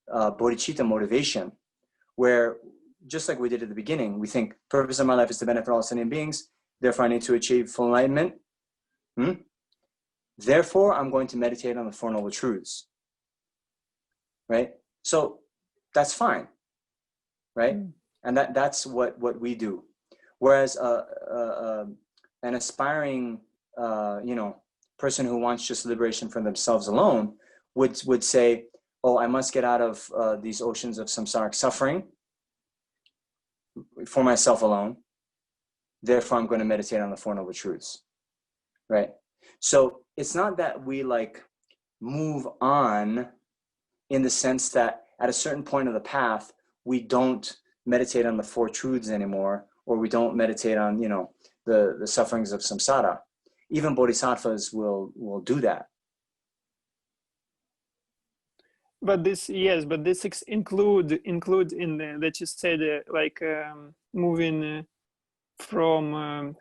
bodhicitta motivation where, just like we did at the beginning, we think, purpose of my life is to benefit all sentient beings, therefore I need to achieve full enlightenment. Therefore, I'm going to meditate on the Four Noble Truths, right? So that's fine, right? And that's what we do. Whereas an aspiring, person who wants just liberation for themselves alone would say, oh, I must get out of these oceans of samsaric suffering for myself alone. Therefore, I'm going to meditate on the Four Noble Truths, right? So it's not that we move on in the sense that at a certain point of the path, we don't meditate on the Four Truths anymore, or we don't meditate on, the sufferings of samsara. Even bodhisattvas will do that. But this, yes, but this include in the, that you said moving from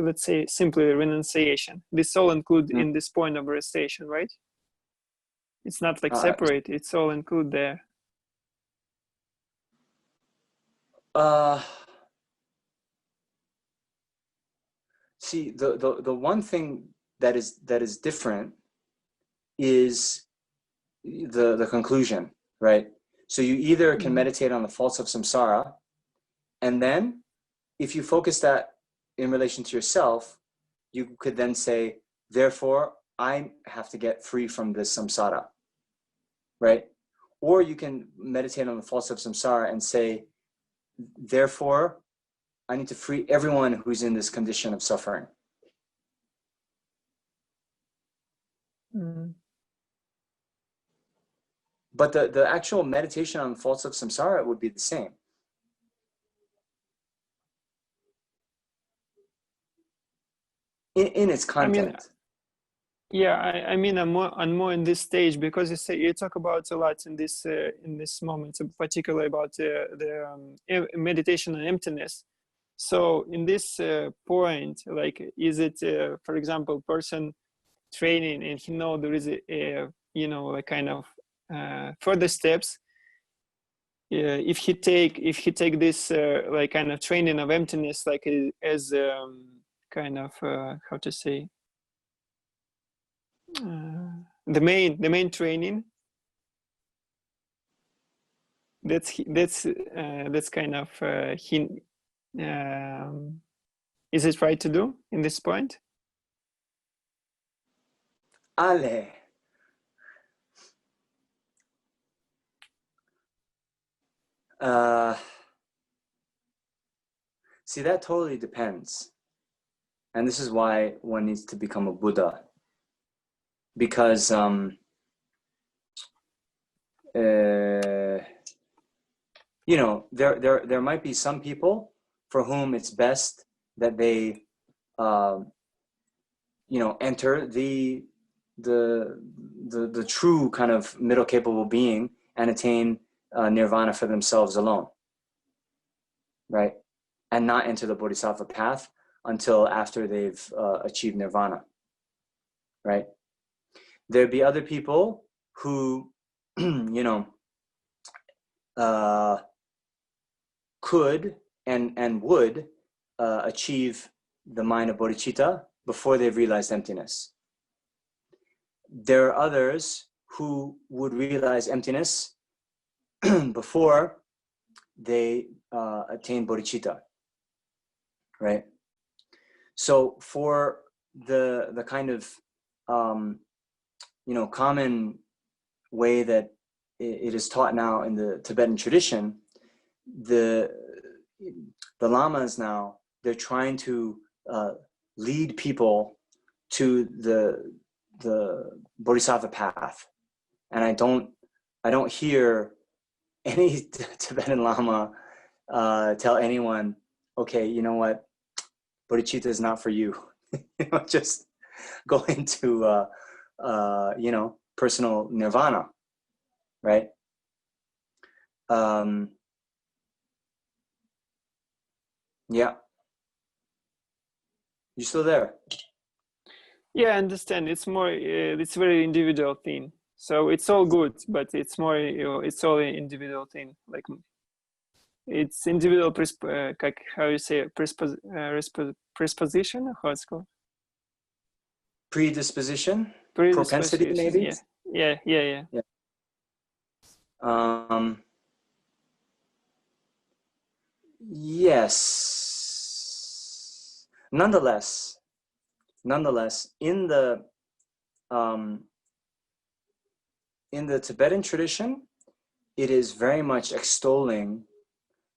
let's say simply renunciation. This all include in this point of renunciation, right? It's not separate. It's all include there. see, the one thing that is different is the conclusion, right? So you either can meditate on the faults of samsara, and then if you focus that in relation to yourself, you could then say, therefore, I have to get free from this samsara, right? Or you can meditate on the faults of samsara and say, therefore, I need to free everyone who's in this condition of suffering. But the actual meditation on the faults of samsara would be the same. In its content. I mean, I'm more in this stage, because you talk about a lot in this moment, particularly about the meditation on emptiness. So in this point, like, is it, for example, person training and he know there is a like kind of further steps. If he take this like kind of training of emptiness, like as kind of how to say, the main training, that's kind of is it right to do in this point? Ale. See, that totally depends. And this is why one needs to become a Buddha. Because there might be some people for whom it's best that they enter the true kind of middle capable being and attain nirvana for themselves alone, right? And not enter the bodhisattva path until after they've achieved nirvana, right? There'd be other people who, could and would achieve the mind of bodhicitta before they've realized emptiness. There are others who would realize emptiness before they attain bodhicitta, right? So for the kind of common way that it is taught now in the Tibetan tradition, the lamas now, they're trying to lead people to the bodhisattva path, and I don't hear any Tibetan lama tell anyone, okay, you know what, bodhicitta is not for you. Just go into personal nirvana, right? Yeah. You still there? Yeah, I understand. It's more, it's very individual thing. So it's all good, but it's more, it's all an individual thing. Like, it's individual, how you say, predisposition, how it's called? Predisposition? Propensity, maybe? Yeah. Yes. Nonetheless, in the Tibetan tradition, it is very much extolling.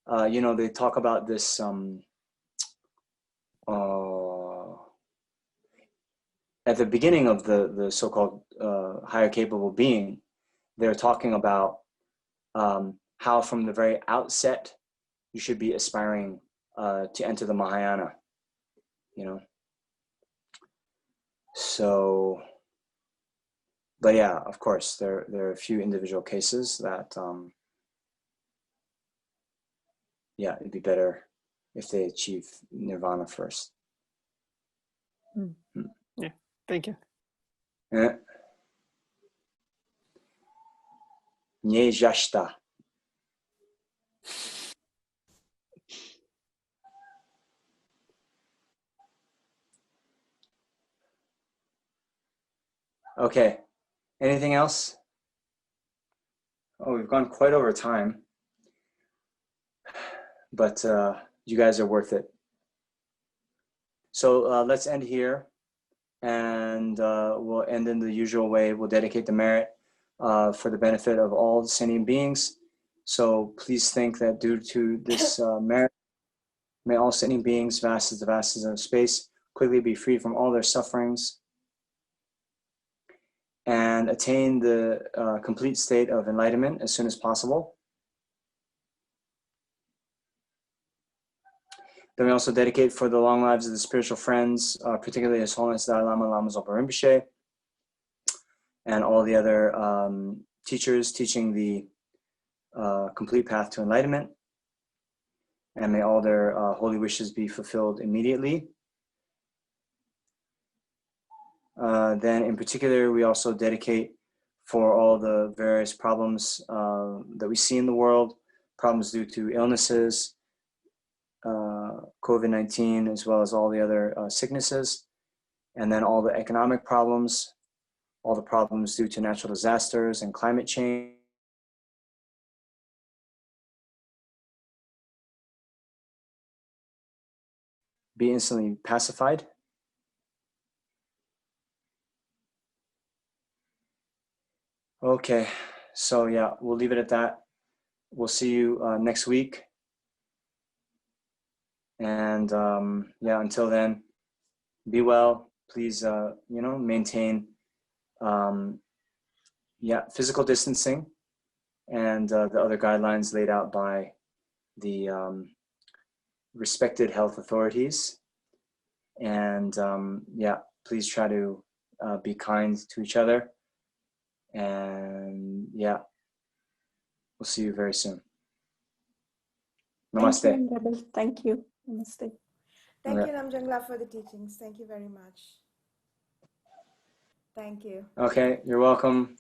They talk about this. At the beginning of the so-called higher capable being, they're talking about how from the very outset you should be aspiring to enter the Mahayana. So, but yeah, of course, there are a few individual cases that, it'd be better if they achieve nirvana first. Yeah, thank you. Nye jashta. Okay. Anything else? Oh, we've gone quite over time, but you guys are worth it. So let's end here, and we'll end in the usual way. We'll dedicate the merit for the benefit of all the sentient beings. So please think that due to this merit, may all sentient beings, vast as the vastness of space, quickly be freed from all their sufferings and attain the complete state of enlightenment as soon as possible. Then we also dedicate for the long lives of the spiritual friends, particularly His Holiness Dalai Lama, Lama Zopa Rinpoche, and all the other teachers teaching the complete path to enlightenment. And may all their holy wishes be fulfilled immediately. Then in particular, we also dedicate for all the various problems that we see in the world, problems due to illnesses, COVID-19, as well as all the other sicknesses, and then all the economic problems, all the problems due to natural disasters and climate change. Be instantly pacified. Okay, so yeah, we'll leave it at that. We'll see you next week. And yeah, until then, be well. Please, maintain physical distancing and the other guidelines laid out by the respected health authorities. And please try to be kind to each other. And yeah, we'll see you very soon. Namaste. Thank you, Venerable. Thank you. Namaste. Thank you, Namjong La, for the teachings. Thank you very much. Thank you. Okay, you're welcome.